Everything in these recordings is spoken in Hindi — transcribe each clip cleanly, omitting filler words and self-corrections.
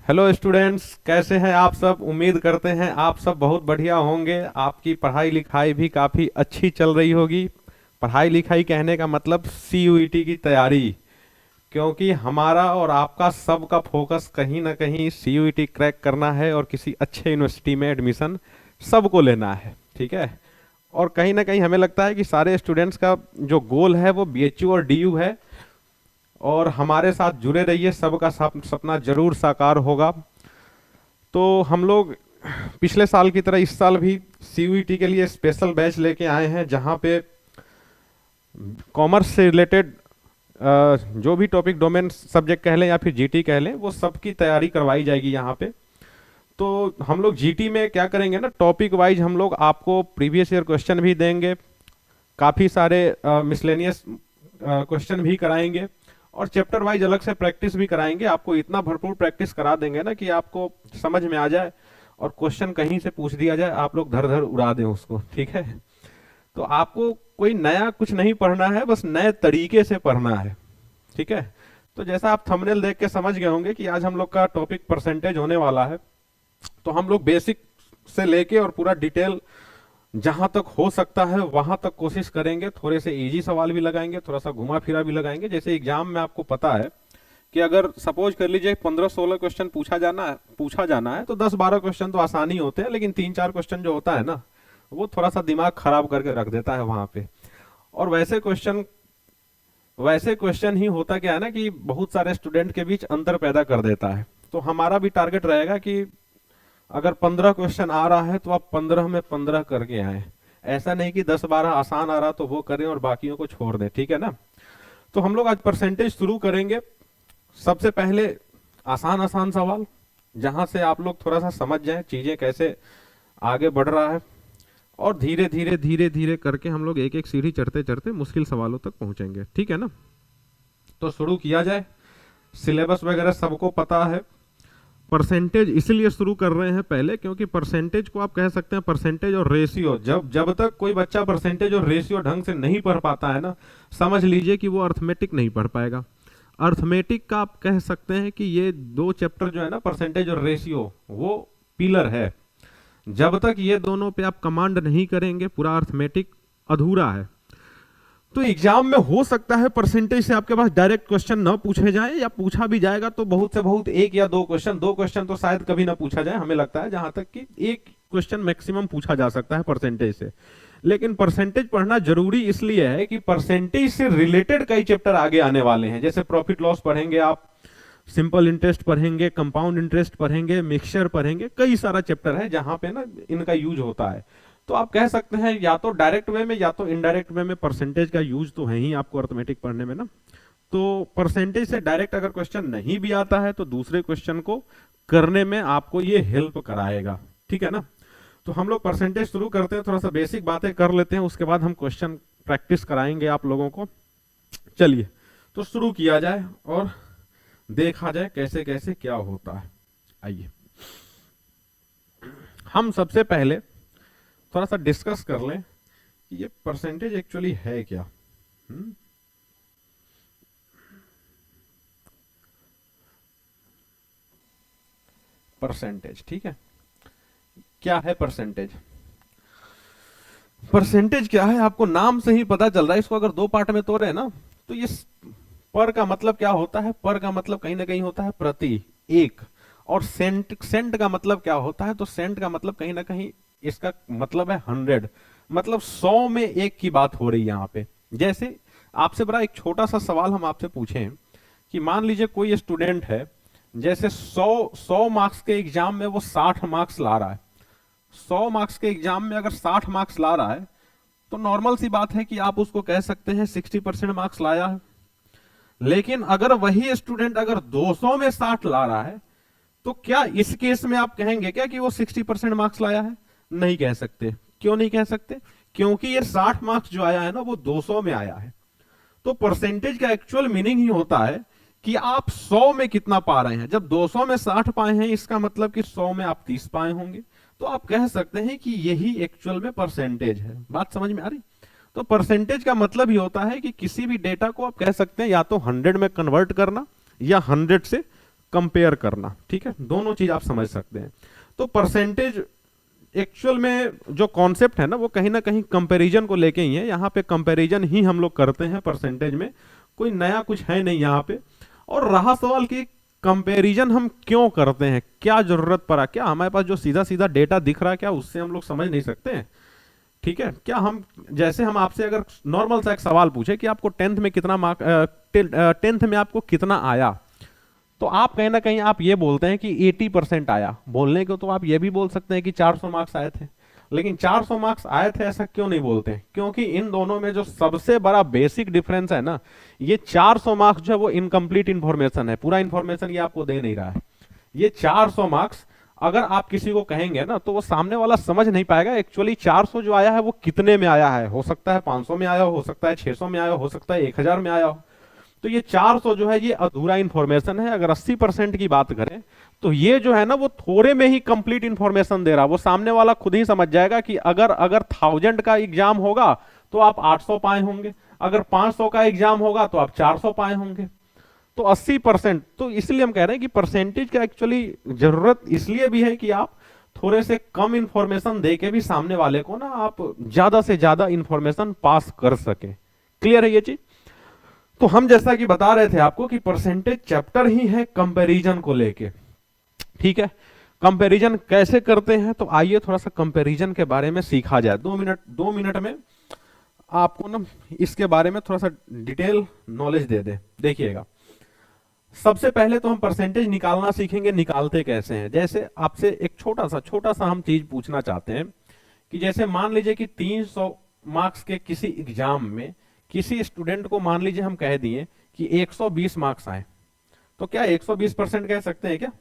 हेलो स्टूडेंट्स, कैसे हैं आप सब। उम्मीद करते हैं आप सब बहुत बढ़िया होंगे। आपकी पढ़ाई लिखाई भी काफ़ी अच्छी चल रही होगी। पढ़ाई लिखाई कहने का मतलब सीयूईटी की तैयारी, क्योंकि हमारा और आपका सबका फोकस कहीं ना कहीं सीयूईटी क्रैक करना है और किसी अच्छे यूनिवर्सिटी में एडमिशन सबको लेना है। ठीक है। और कहीं ना कहीं हमें लगता है कि सारे स्टूडेंट्स का जो गोल है वो बीएचयू और डीयू है। और हमारे साथ जुड़े रहिए, सबका सपना जरूर साकार होगा। तो हम लोग पिछले साल की तरह इस साल भी सीयूईटी के लिए स्पेशल बैच लेके आए हैं, जहां पे कॉमर्स से रिलेटेड जो भी टॉपिक डोमेन सब्जेक्ट कह लें या फिर जीटी कह लें, वो सबकी तैयारी करवाई जाएगी यहाँ पे। तो हम लोग जीटी में क्या करेंगे ना, टॉपिक वाइज हम लोग आपको प्रीवियस ईयर क्वेश्चन भी देंगे, काफ़ी सारे मिसलेनियस क्वेश्चन भी कराएंगे, और चैप्टर वाइज अलग से प्रैक्टिस भी कराएंगे। आपको इतना भरपूर प्रैक्टिस करा देंगे ना कि आपको समझ में आ जाए, और क्वेश्चन कहीं से पूछ दिया जाए आप लोग धर धर उड़ा दें उसको। ठीक है। तो आपको कोई नया कुछ नहीं पढ़ना है, बस नए तरीके से पढ़ना है। ठीक है। तो जैसा आप थंबनेल देख के समझ गए होंगे कि आज हम लोग का टॉपिक परसेंटेज होने वाला है। तो हम लोग बेसिक से लेके और पूरा डिटेल जहां तक हो सकता है वहां तक कोशिश करेंगे। थोड़े से इजी सवाल भी लगाएंगे, थोड़ा सा घुमा फिरा भी लगाएंगे। जैसे एग्जाम में आपको पता है कि अगर सपोज कर लीजिए 15-16 क्वेश्चन पूछा जाना है तो 10-12 क्वेश्चन तो आसानी होते हैं, लेकिन 3-4 क्वेश्चन जो होता है ना, वो थोड़ा सा दिमाग खराब करके रख देता है वहां पे। और वैसे क्वेश्चन ही होता क्या है ना कि बहुत सारे स्टूडेंट के बीच अंतर पैदा कर देता है। तो हमारा भी टारगेट रहेगा कि अगर 15 क्वेश्चन आ रहा है तो आप 15 में 15 करके आए। ऐसा नहीं कि 10-12 आसान आ रहा तो वो करें और बाकियों को छोड़ दें। ठीक है ना। तो हम लोग आज परसेंटेज शुरू करेंगे। सबसे पहले आसान आसान सवाल, जहां से आप लोग थोड़ा सा समझ जाएं चीजें कैसे आगे बढ़ रहा है, और धीरे धीरे धीरे धीरे करके हम लोग एक एक सीढ़ी चढ़ते चढ़ते मुश्किल सवालों तक पहुंचेंगे। ठीक है ना। तो शुरू किया जाए। सिलेबस वगैरह सबको पता है। परसेंटेज इसलिए शुरू कर रहे हैं पहले, क्योंकि परसेंटेज को आप कह सकते हैं परसेंटेज और रेशियो, जब जब तक कोई बच्चा परसेंटेज और रेशियो ढंग से नहीं पढ़ पाता है ना, समझ लीजिए कि वो अर्थमेटिक नहीं पढ़ पाएगा। अर्थमेटिक का आप कह सकते हैं कि ये दो चैप्टर जो है ना, परसेंटेज और रेशियो, वो पिलर है। जब तक ये दोनों पे आप कमांड नहीं करेंगे, पूरा अर्थमेटिक अधूरा है। तो एग्जाम में हो सकता है परसेंटेज से आपके पास डायरेक्ट क्वेश्चन ना पूछे जाए, या पूछा भी जाएगा तो बहुत से बहुत एक या दो क्वेश्चन तो शायद कभी ना पूछा जाए। हमें लगता है जहां तक कि एक क्वेश्चन मैक्सिमम पूछा जा सकता है परसेंटेज से। लेकिन परसेंटेज पढ़ना जरूरी इसलिए है कि परसेंटेज से रिलेटेड कई चैप्टर आगे आने वाले हैं। जैसे प्रॉफिट लॉस पढ़ेंगे आप, सिंपल इंटरेस्ट पढ़ेंगे, कंपाउंड इंटरेस्ट पढ़ेंगे, मिक्सचर पढ़ेंगे, कई सारा चैप्टर है जहां पे ना इनका यूज होता है। तो आप कह सकते हैं या तो डायरेक्ट वे में या तो इनडायरेक्ट वे में परसेंटेज का यूज तो है ही आपको अर्थमेटिक पढ़ने में ना। तो परसेंटेज से डायरेक्ट अगर क्वेश्चन नहीं भी आता है तो दूसरे क्वेश्चन को करने में आपको ये हेल्प कराएगा। ठीक है ना। तो हम लोग परसेंटेज शुरू करते हैं, थोड़ा सा बेसिक बातें कर लेते हैं, उसके बाद हम क्वेश्चन प्रैक्टिस कराएंगे आप लोगों को। चलिए, तो शुरू किया जाए और देखा जाए कैसे कैसे क्या होता है। आइए, हम सबसे पहले थोड़ा सा डिस्कस कर लें कि ये परसेंटेज एक्चुअली है क्या। परसेंटेज, ठीक है। क्या है परसेंटेज? परसेंटेज क्या है आपको नाम से ही पता चल रहा है। इसको अगर दो पार्ट में तोड़े ना, तो ये पर का मतलब क्या होता है? पर का मतलब कहीं ना कहीं होता है प्रति, एक। और सेंट का मतलब क्या होता है? तो सेंट का मतलब कहीं ना कहीं इसका मतलब है 100, मतलब 100 में एक की बात हो रही है यहाँ पे। जैसे आपसे बड़ा एक छोटा सा सवाल हम आपसे पूछें कि मान लीजिए कोई स्टूडेंट है, जैसे 100 मार्क्स के एग्जाम में वो 60 मार्क्स ला रहा है। 100 मार्क्स के एग्जाम में अगर 60 मार्क्स ला रहा है, तो नॉर्मल सी बात है कि आप उसको कह सकते हैं 60% मार्क्स लाया है। लेकिन अगर वही स्टूडेंट अगर 200 में 60 ला रहा है, तो क्या इस केस में आप कहेंगे क्या कि वो 60% मार्क्स लाया है? नहीं कह सकते। क्यों नहीं कह सकते? क्योंकि ये 60 मार्क्स जो आया है ना, वो 200 में आया है। तो परसेंटेज का एक्चुअल मीनिंग ही होता है कि आप 100 में कितना पा रहे हैं। जब 200 में 60 पाए हैं, इसका मतलब कि 100 में आप 30 पाए होंगे। तो आप कह सकते हैं कि यही एक्चुअल में परसेंटेज है। बात समझ में आ रही? तो परसेंटेज का मतलब ही होता है कि किसी भी डेटा को आप कह सकते हैं या तो 100 में कन्वर्ट करना या 100 से कंपेयर करना, ठीक है, दोनों चीज आप समझ सकते हैं। तो परसेंटेज एक्चुअल में जो कॉन्सेप्ट है ना वो कहीं ना कहीं कंपैरिजन को लेके ही है। यहाँ पे कंपैरिजन ही हम लोग करते हैं परसेंटेज में, कोई नया कुछ है नहीं यहाँ पे। और रहा सवाल कि कंपैरिजन हम क्यों करते हैं, क्या जरूरत पड़ा, क्या हमारे पास जो सीधा सीधा डेटा दिख रहा है क्या उससे हम लोग समझ नहीं सकते हैं? ठीक है, क्या हम जैसे हम आपसे अगर नॉर्मल सा एक सवाल पूछे कि आपको टेंथ में कितना मार्क, टेंथ में आपको कितना आया, तो आप कहीं ना कहीं आप ये बोलते हैं कि 80% आया। बोलने को तो आप ये भी बोल सकते हैं कि 400 मार्क्स आए थे, लेकिन 400 मार्क्स आए थे ऐसा क्यों नहीं बोलते? क्योंकि इन दोनों में जो सबसे बड़ा बेसिक डिफरेंस है ना, ये 400 मार्क्स जो है वो इनकम्प्लीट इंफॉर्मेशन है, पूरा इंफॉर्मेशन ये आपको दे नहीं रहा है। ये 400 मार्क्स अगर आप किसी को कहेंगे ना तो वो सामने वाला समझ नहीं पाएगा एक्चुअली 400 जो आया है वो कितने में आया है। हो सकता है 500 में आया हो सकता है 600 में आया हो सकता है 1000 में आया हो। तो ये 400 जो है ये अधूरा इंफॉर्मेशन है। अगर 80% की बात करें तो ये जो है ना वो थोड़े में ही कंप्लीट इंफॉर्मेशन दे रहा। वो सामने वाला खुद ही समझ जाएगा कि अगर 1000 का एग्जाम होगा तो आप 800 पाए होंगे, अगर 500 का एग्जाम होगा तो आप 400 पाए होंगे। तो 80%, तो इसलिए हम कह रहे हैं कि परसेंटेज का एक्चुअली जरूरत इसलिए भी है कि आप थोड़े से कम इंफॉर्मेशन देके भी सामने वाले को ना आप ज्यादा से ज्यादा इंफॉर्मेशन पास कर सके। क्लियर है ये चीज? तो हम जैसा कि बता रहे थे आपको कि परसेंटेज चैप्टर ही है कंपैरिजन को लेके, ठीक है। कंपैरिजन कैसे करते हैं तो आइए थोड़ा सा कंपैरिजन के बारे में सीखा जाए। 2 मिनट में आपको ना इसके बारे में थोड़ा सा डिटेल नॉलेज दे दे। देखिएगा, सबसे पहले तो हम परसेंटेज निकालना सीखेंगे। निकालते कैसे हैं, जैसे आपसे एक छोटा सा हम चीज पूछना चाहते हैं कि जैसे मान लीजिए कि 300 मार्क्स के किसी एग्जाम में किसी स्टूडेंट को मान लीजिए हम कह दिए कि 120 मार्क्स आए, तो क्या 120% कह सकते हैं क्या?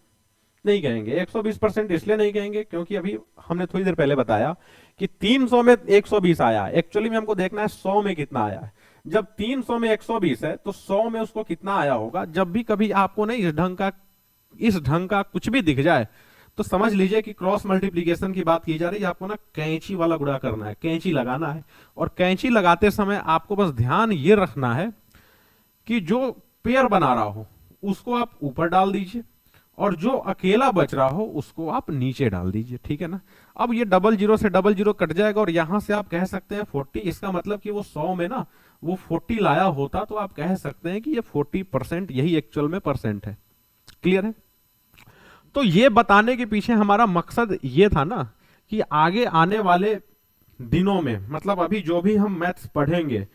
नहीं कहेंगे। 120% इसलिए नहीं कहेंगे क्योंकि अभी हमने थोड़ी देर पहले बताया कि 300 में 120 आया, एक्चुअली में हमको देखना है 100 में कितना आया है। जब 300 में 120 है तो 100 में उसको कितना आया होगा। जब भी कभी आपको ना इस ढंग का कुछ भी दिख जाए तो समझ लीजिए कि क्रॉस मल्टीप्लीकेशन की बात की जा रही है। आपको ना कैंची वाला गुणा करना है, कैंची लगाना है। और कैंची लगाते समय आपको बस ध्यान ये रखना है कि जो पेयर बना रहा हो उसको आप ऊपर डाल दीजिए और जो अकेला बच रहा हो उसको आप नीचे डाल दीजिए, ठीक है ना। अब ये 00 से 00 कट जाएगा और यहां से आप कह सकते हैं 40। इसका मतलब कि वो 100 में ना वो 40 लाया होता तो आप कह सकते हैं कि ये 40% यही एक्चुअल में परसेंट है। क्लियर है? तो ये बताने के पीछे हमारा मकसद ये था ना कि आगे आने वाले दिनों में, मतलब अभी जो भी हम मैथ्स पढ़ेंगे,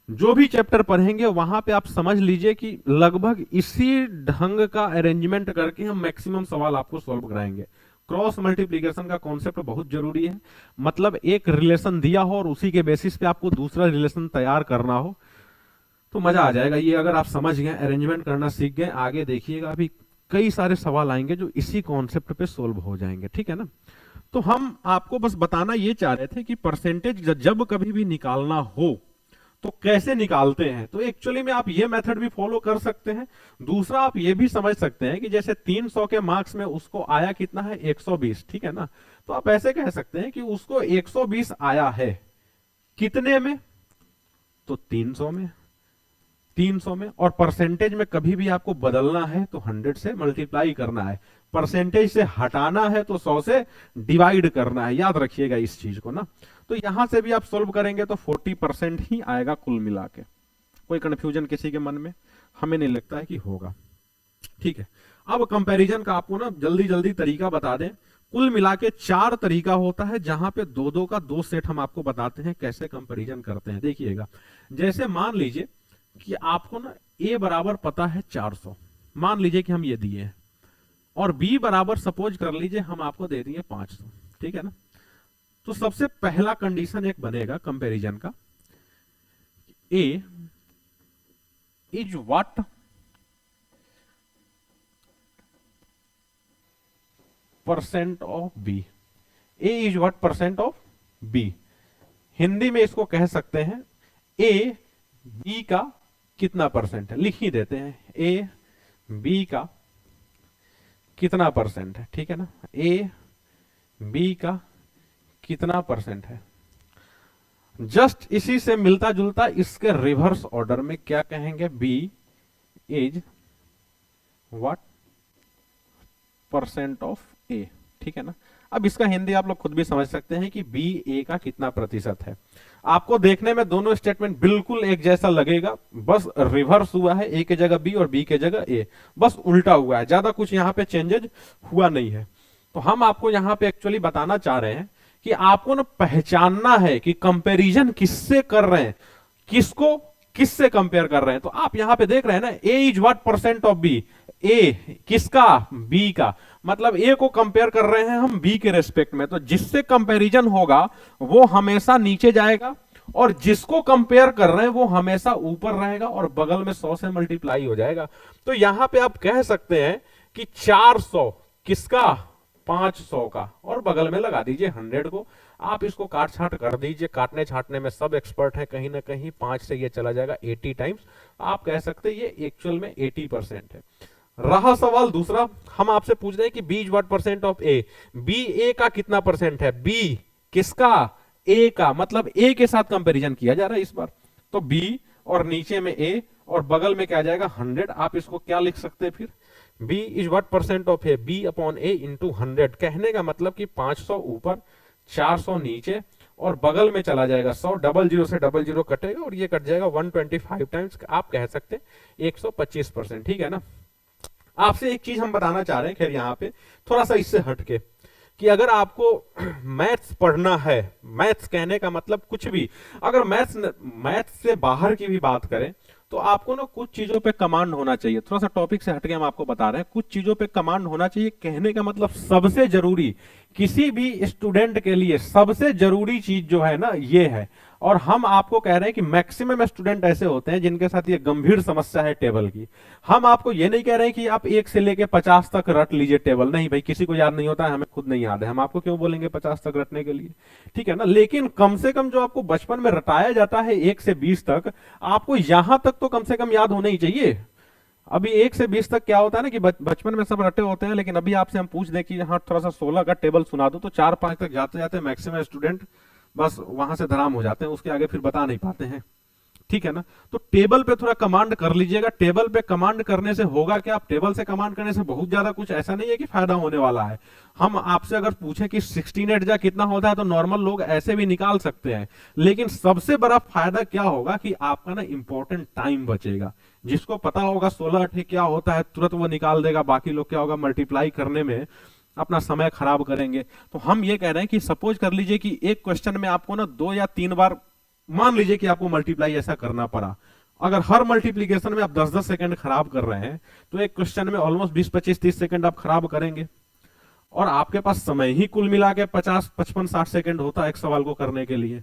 जो भी चैप्टर पढ़ेंगे, वहां पे आप समझ लीजिए कि लगभग इसी ढंग का अरेंजमेंट करके हम मैक्सिमम सवाल आपको सॉल्व कराएंगे। क्रॉस मल्टीप्लिकेशन का कॉन्सेप्ट बहुत जरूरी है। मतलब एक रिलेशन दिया हो और उसी के बेसिस पे आपको दूसरा रिलेशन तैयार करना हो तो मजा आ जाएगा। ये अगर आप समझ गए, अरेंजमेंट करना सीख गए, आगे देखिएगा अभी कई सारे सवाल आएंगे जो इसी कॉन्सेप्ट पे सोल्व हो जाएंगे, ठीक है ना। तो हम आपको बस बताना ये चाह रहे थे कि परसेंटेज जब कभी भी निकालना हो तो कैसे निकालते हैं। तो एक्चुअली में आप ये मेथड भी फॉलो कर सकते हैं। दूसरा आप ये भी समझ सकते हैं कि जैसे 300 के मार्क्स में उसको आया कितना है, 120, ठीक है ना। तो आप ऐसे कह सकते हैं कि उसको 120 आया है कितने में, तो 300 में। 300 में, और परसेंटेज में कभी भी आपको बदलना है तो 100 से मल्टीप्लाई करना है, परसेंटेज से हटाना है तो 100 से डिवाइड करना है। याद रखिएगा इस चीज को ना। तो यहां से भी आप सोल्व करेंगे तो 40% ही आएगा कुल मिला के। कोई कंफ्यूजन किसी के मन में? हमें नहीं लगता है कि होगा, ठीक है। अब कंपैरिजन का आपको ना जल्दी जल्दी तरीका बता दें। कुल मिला के 4 तरीका होता है जहां पे 2-2 का 2 सेट हम आपको बताते हैं कैसे कंपैरिजन करते हैं। देखिएगा, जैसे मान लीजिए कि आपको ना a बराबर पता है 400, मान लीजिए कि हम ये दिए हैं, और b बराबर सपोज कर लीजिए हम आपको दे दिए 500, ठीक है ना। तो सबसे पहला कंडीशन एक बनेगा कंपैरिजन का, a is what percent of b। a is what percent of b। Hindi में इसको कह सकते हैं a b का कितना परसेंट है। लिख ही देते हैं a b का कितना परसेंट है, ठीक है ना। a b का कितना परसेंट है। जस्ट इसी से मिलता जुलता इसके रिवर्स ऑर्डर में क्या कहेंगे, b is what percent of a, ठीक है ना। अब इसका हिंदी आप लोग खुद भी समझ सकते हैं कि बी ए का कितना प्रतिशत है। आपको देखने में दोनों स्टेटमेंट बिल्कुल एक जैसा लगेगा, बस रिवर्स हुआ है, ए की जगह बी और बी की जगह ए, बस उल्टा हुआ है, ज्यादा कुछ यहाँ पे चेंजेज हुआ नहीं है। तो हम आपको यहाँ पे एक्चुअली बताना चाह रहे हैं कि आपको ना पहचानना है कि कंपैरिजन किससे कर रहे हैं, किसको किससे कंपेयर कर रहे हैं। तो आप यहां पे देख रहे हैं ना, ए is what percent of b, a किसका, बी का, मतलब ए को कंपेयर कर रहे हैं हम बी के रेस्पेक्ट में। तो जिससे कंपैरिजन होगा वो हमेशा नीचे जाएगा, और जिसको कंपेयर कर रहे हैं वो हमेशा ऊपर रहेगा, और बगल में 100 से मल्टीप्लाई हो जाएगा। तो यहां पे आप कह सकते हैं कि 400 किसका, 500 का, और बगल में लगा दीजिए 100 को। आप इसको काट छाट कर दीजिए, काटने छाटने में सब एक्सपर्ट है, कहीं ना कहीं 5 से ये चला जाएगा 80 टाइम्स। आप कह सकते हैं ये एक्चुअल में 80% है। रहा सवाल दूसरा, हम आपसे पूछ रहे हैं कि b is what percent of A, b a का कितना परसेंट है, बी किसका, ए का, मतलब ए के साथ कंपैरिजन किया जा रहा है इस बार। तो बी और नीचे में ए और बगल में क्या जाएगा 100। आप इसको क्या लिख सकते हैं फिर, B is what percent of A, B upon A into 100। कहने का मतलब कि 500 ऊपर 400 नीचे, और बगल में चला जाएगा 100, 00 से 00 कटेगा और ये कट जाएगा 125 टाइम्स। आप कह सकते हैं 125%, ठीक है ना। आपसे एक चीज हम बताना चाह रहे हैं, खैर यहाँ पे थोड़ा सा इससे हटके, कि अगर आपको मैथ्स पढ़ना है, मैथ्स कहने का मतलब कुछ भी, अगर मैथ्स से बाहर की भी बात करें तो आपको ना कुछ चीजों पे कमांड होना चाहिए। थोड़ा सा टॉपिक से हटके हम आपको बता रहे हैं, कुछ चीजों पे कमांड होना चाहिए। कहने का मतलब सबसे जरूरी, किसी भी स्टूडेंट के लिए सबसे जरूरी चीज जो है ना ये है। और हम आपको कह रहे हैं कि मैक्सिमम स्टूडेंट ऐसे होते हैं जिनके साथ ये गंभीर समस्या है टेबल की। हम आपको ये नहीं कह रहे हैं कि आप 1 से लेके 50 तक रट लीजिए टेबल, नहीं भाई, किसी को याद नहीं होता है, हमें खुद नहीं याद है, हम आपको क्यों बोलेंगे 50 तक रटने के लिए, ठीक है ना। लेकिन कम से कम जो आपको बचपन में रटाया जाता है 1 से 20 तक, आपको यहां तक तो कम से कम याद होना ही चाहिए। अभी 1 से 20 तक क्या होता है ना कि बचपन में सब रटे होते हैं, लेकिन अभी आपसे हम पूछ दें कि हाँ थोड़ा सा 16 का टेबल सुना दो, तो 4-5 तक जाते जाते मैक्सिमम स्टूडेंट बस वहां से धराम हो जाते हैं, उसके आगे फिर बता नहीं पाते हैं, ठीक है ना। तो टेबल पे थोड़ा कमांड कर लीजिएगा। टेबल पे कमांड करने से होगा क्या, आप टेबल से कमांड करने से बहुत ज्यादा कुछ ऐसा नहीं है कि फायदा होने वाला है। हम आपसे अगर पूछे कि 16 जा कितना होता है, तो नॉर्मल लोग ऐसे भी निकाल सकते हैं, लेकिन सबसे बड़ा फायदा क्या होगा कि आपका ना इंपॉर्टेंट टाइम बचेगा। जिसको पता होगा 16 क्या होता है तुरंत वो निकाल देगा, बाकी लोग क्या होगा मल्टीप्लाई करने में अपना समय खराब करेंगे। तो हम ये कह रहे हैं कि सपोज कर लीजिए कि एक क्वेश्चन में आपको ना 2 या 3 बार मान लीजिए कि आपको मल्टीप्लाई ऐसा करना पड़ा। अगर हर मल्टीप्लीकेशन में आप 10-10 सेकंड खराब कर रहे हैं, तो एक क्वेश्चन में ऑलमोस्ट 20-25-30 सेकंड आप खराब करेंगे, और आपके पास समय ही कुल मिला के 50-55-60 सेकंड होता है एक सवाल को करने के लिए।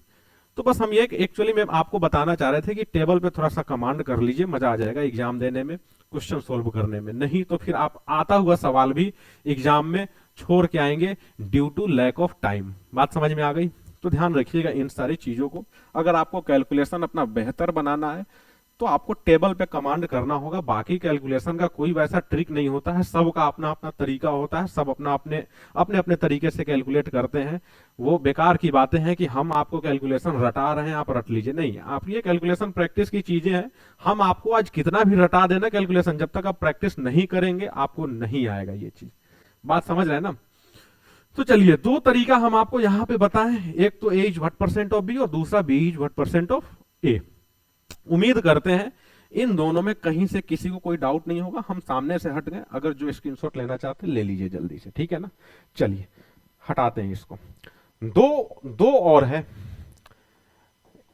तो बस हम ये एक्चुअली में आपको बताना चाह रहे थे कि टेबल पे थोड़ा सा कमांड कर लीजिए, मजा आ जाएगा एग्जाम देने में, क्वेश्चन सोल्व करने में। नहीं तो फिर आप आता हुआ सवाल भी एग्जाम में छोड़ के आएंगे due to lack of time. बात समझ में आ गई? तो ध्यान रखिएगा इन सारी चीजों को। अगर आपको कैलकुलेशन अपना बेहतर बनाना है तो आपको टेबल पे कमांड करना होगा। बाकी कैलकुलेशन का कोई वैसा ट्रिक नहीं होता है, सबका अपना अपना तरीका होता है, सब अपना अपने अपने अपने तरीके से कैलकुलेट करते हैं। वो बेकार की बातें हैं कि हम आपको कैलकुलेशन रटा रहे हैं आप रट लीजिए, नहीं। आप ये कैलकुलेशन प्रैक्टिस की चीजें हैं। हम आपको आज कितना भी रटा देना कैलकुलेशन, जब तक आप प्रैक्टिस नहीं करेंगे आपको नहीं आएगा ये चीज। बात समझ रहे हैं ना? तो चलिए 2 तरीका हम आपको यहां पे बताएं, एक तो a is what percent of b और दूसरा b is what percent of a. उम्मीद करते हैं इन दोनों में कहीं से किसी को कोई डाउट नहीं होगा। हम सामने से हट गए, अगर जो स्क्रीनशॉट लेना चाहते ले लीजिए जल्दी से, ठीक है ना। चलिए हटाते हैं इसको। दो और है,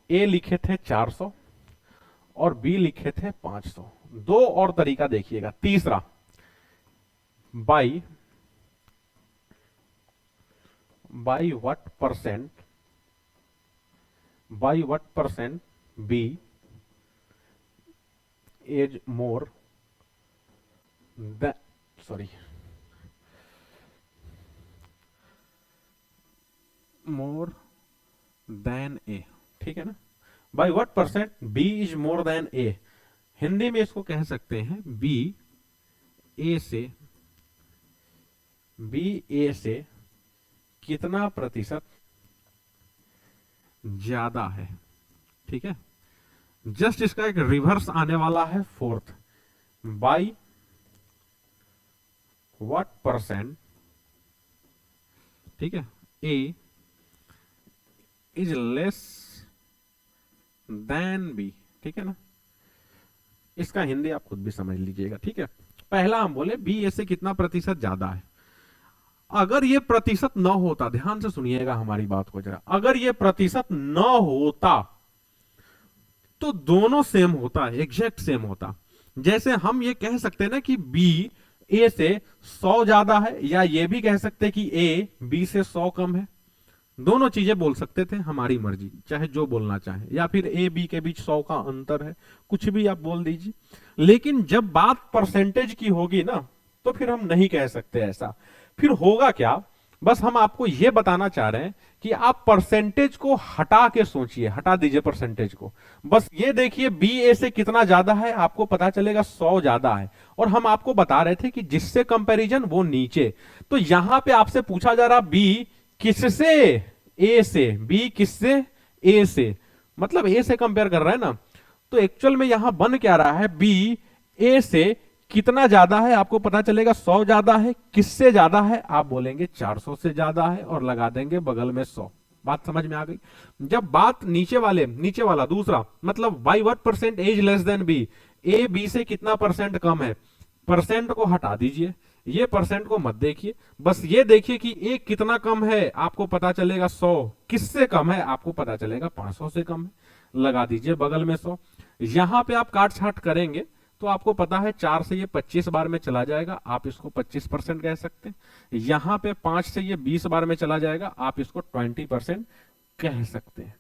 ए लिखे थे 400 और बी लिखे थे 500। 2 और तरीका देखिएगा। तीसरा, by what percent b is more than a, ठीक है ना। By what percent b is more than a, Hindi में इसको कह सकते हैं बी ए से कितना प्रतिशत ज्यादा है, ठीक है। जस्ट इसका एक रिवर्स आने वाला है 4th, बाई व्हाट परसेंट, ठीक है, ए इज लेस देन बी, ठीक है ना। इसका हिंदी आप खुद भी समझ लीजिएगा, ठीक है। पहला हम बोले बी ए से कितना प्रतिशत ज्यादा है। अगर ये प्रतिशत न होता, ध्यान से सुनिएगा हमारी बात को जरा, अगर ये प्रतिशत न होता तो दोनों सेम होता है, एग्जैक्ट सेम होता। जैसे हम ये कह सकते हैं ना कि बी ए से 100 ज्यादा है, या ये भी कह सकते हैं कि ए बी से 100 कम है। दोनों चीजें बोल सकते थे, हमारी मर्जी, चाहे जो बोलना चाहे, या फिर ए बी के बीच 100 का अंतर है, कुछ भी आप बोल दीजिए। लेकिन जब बात परसेंटेज की होगी ना, तो फिर हम नहीं कह सकते ऐसा। फिर होगा क्या, बस हम आपको यह बताना चाह रहे हैं कि आप परसेंटेज को हटा के सोचिए, हटा दीजिए परसेंटेज को। बस ये देखिए बी ए से कितना ज्यादा है, आपको पता चलेगा 100 ज्यादा है। और हम आपको बता रहे थे कि जिससे कंपैरिजन वो नीचे। तो यहां पे आपसे पूछा जा रहा बी किससे, ए से, बी किससे, ए से, मतलब ए से कंपेयर कर रहे हैं ना। तो एक्चुअल में यहां बन क्या रहा है, बी ए से कितना ज्यादा है, आपको पता चलेगा 100 ज्यादा है। किससे ज्यादा है, आप बोलेंगे 400 से ज्यादा है, और लगा देंगे बगल में 100। बात समझ में आ गई। जब बात नीचे वाला दूसरा, मतलब by what percent A is less than B, A B से कितना परसेंट कम है, परसेंट को हटा दीजिए, ये परसेंट को मत देखिए, बस ये देखिए कि ए कितना कम है, आपको पता चलेगा 100। किससे कम है, आपको पता चलेगा 500 से कम है, लगा दीजिए बगल में 100। यहां पे आप काट छाट करेंगे तो आपको पता है 4 से ये 25 बार में चला जाएगा, आप इसको 25% कह सकते हैं। यहां पे 5 से ये 20 बार में चला जाएगा, आप इसको 20% कह सकते हैं।